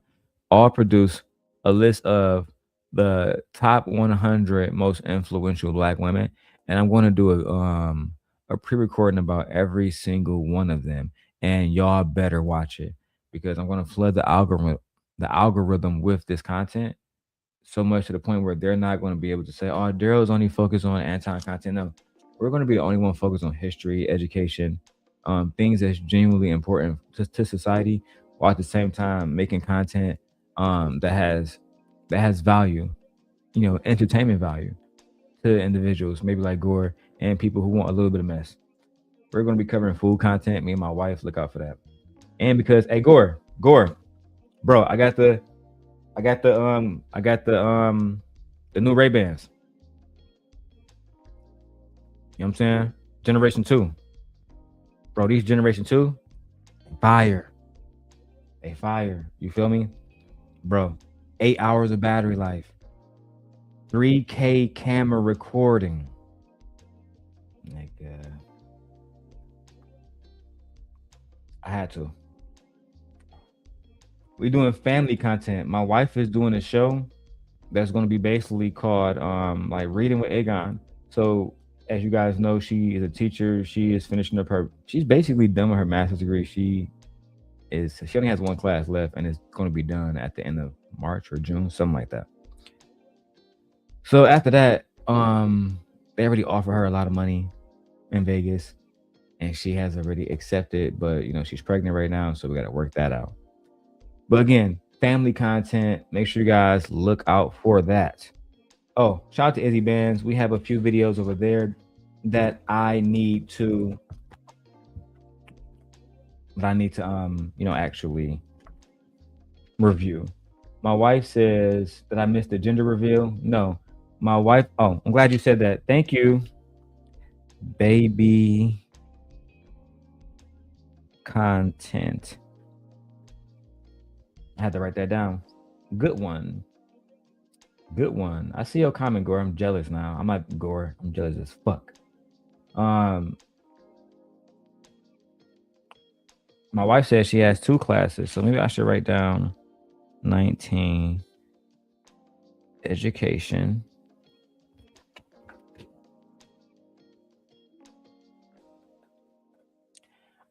all produce a list of the top 100 most influential black women, and I'm going to do a pre-recording about every single one of them, and y'all better watch it, because I'm going to flood the algorithm with this content so much to the point where they're not going to be able to say, oh, Darrel's only focused on anti-content. No, we're going to be the only one focused on history, education, things that's genuinely important to society, while at the same time making content that has value, entertainment value to individuals, maybe like Gore, and people who want a little bit of mess. We're going to be covering food content. Me and my wife, look out for that. And because, hey, Gore, bro, I got the new Ray-Bans. You know what I'm saying? Generation 2. Bro, these Generation 2, fire. They fire. You feel me? Bro, 8 hours of battery life. 3K camera recording. Nigga. I had to. We doing family content. My wife is doing a show that's going to be basically called like Reading with Aegon. So as you guys know, she is a teacher. She is finishing up she's basically done with her master's degree. She only has one class left, and it's going to be done at the end of March or June, something like that. So after that, they already offer her a lot of money in Vegas, and she has already accepted, but she's pregnant right now, so we got to work that out. But again, family content, make sure you guys look out for that. Oh, shout out to Izzy Bands. We have a few videos over there that I need to actually review. My wife says that I missed the gender reveal. No, my wife. Oh, I'm glad you said that. Thank you, baby. Content. I had to write that down. Good one. I see your comment, Gore. I'm jealous now. I'm not Gore. I'm jealous as fuck. My wife says she has 2 classes, so maybe I should write down 19 education.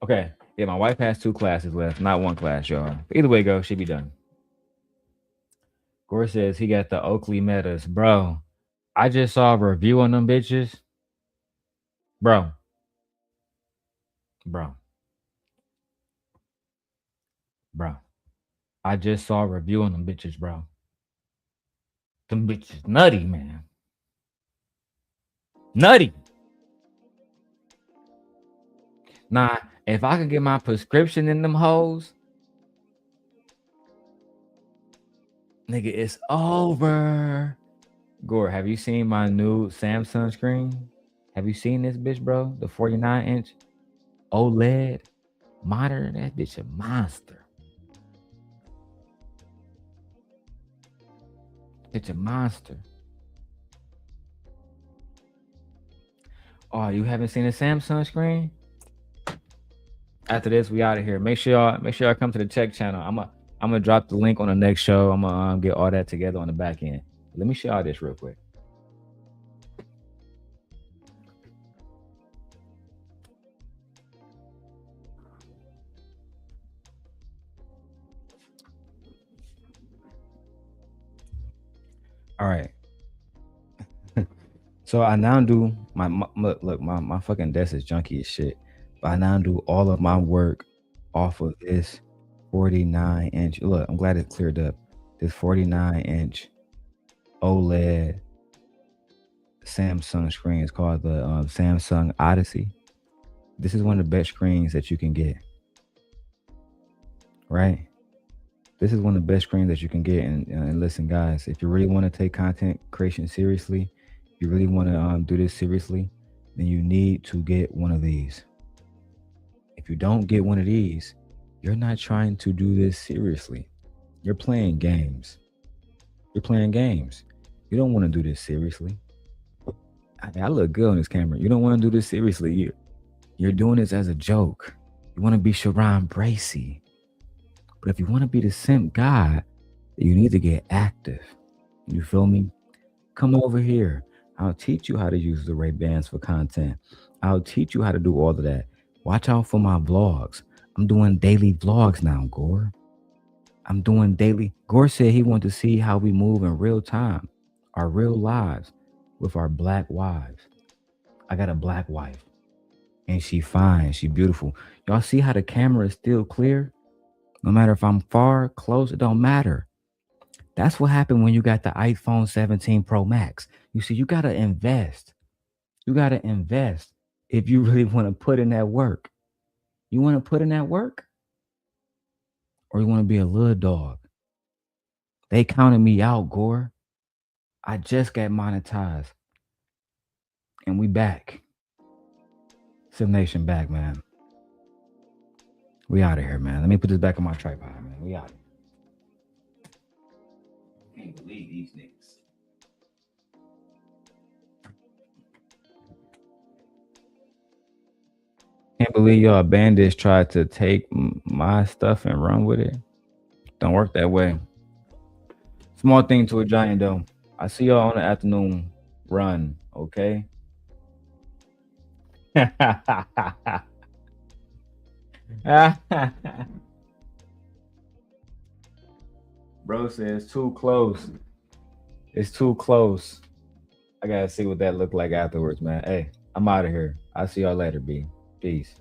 Okay. Yeah, my wife has 2 classes left, not 1 class, y'all. But either way it goes, she be done. Gore says he got the Oakley Metas. Bro, I just saw a review on them bitches. Bro. I just saw a review on them bitches, bro. Them bitches nutty, man. Nutty. Nah, if I can get my prescription in them hoes, nigga, it's over. Gore, have you seen my new Samsung screen? Have you seen this bitch, bro? The 49-inch OLED monitor. That bitch a monster. It's a monster. Oh, you haven't seen a Samsung screen? After this, we out of here. Make sure y'all come to the tech channel. I'm gonna drop the link on the next show. I'm gonna get all that together on the back end. Let me show y'all this real quick. All right. So I now do my fucking desk is junky as shit. But I now do all of my work off of this 49-inch. Look, I'm glad it cleared up. This 49-inch OLED Samsung screen is called the Samsung Odyssey. This is one of the best screens that you can get. Right? This is one of the best screens that you can get. And listen, guys, if you really want to take content creation seriously, if you really want to do this seriously, then you need to get one of these. If you don't get one of these, you're not trying to do this seriously. You're playing games. You're playing games. You don't want to do this seriously. I look good on this camera. You don't want to do this seriously. You're doing this as a joke. You want to be Sharon Bracey. But if you want to be the simp God, you need to get active. You feel me? Come over here. I'll teach you how to use the Ray-Bans for content. I'll teach you how to do all of that. Watch out for my vlogs. I'm doing daily vlogs now, Gore. I'm doing daily. Gore said he wanted to see how we move in real time, our real lives with our black wives. I got a black wife and she fine. She beautiful. Y'all see how the camera is still clear? No matter if I'm far, close, it don't matter. That's what happened when you got the iPhone 17 Pro Max. You see, you got to invest. You got to invest if you really want to put in that work. You want to put in that work? Or you want to be a little dog? They counted me out, Gore. I just got monetized. And we back. Sim Nation back, man. We out of here, man. Let me put this back on my tripod, man. We out of here. Can't believe these niggas. Can't believe y'all bandits tried to take my stuff and run with it. Don't work that way. Small thing to a giant, though. I see y'all on the afternoon run, okay? Bro says too close. It's too close. I gotta see what that looked like afterwards, man. Hey, I'm out of here. I'll see y'all later, B. Peace.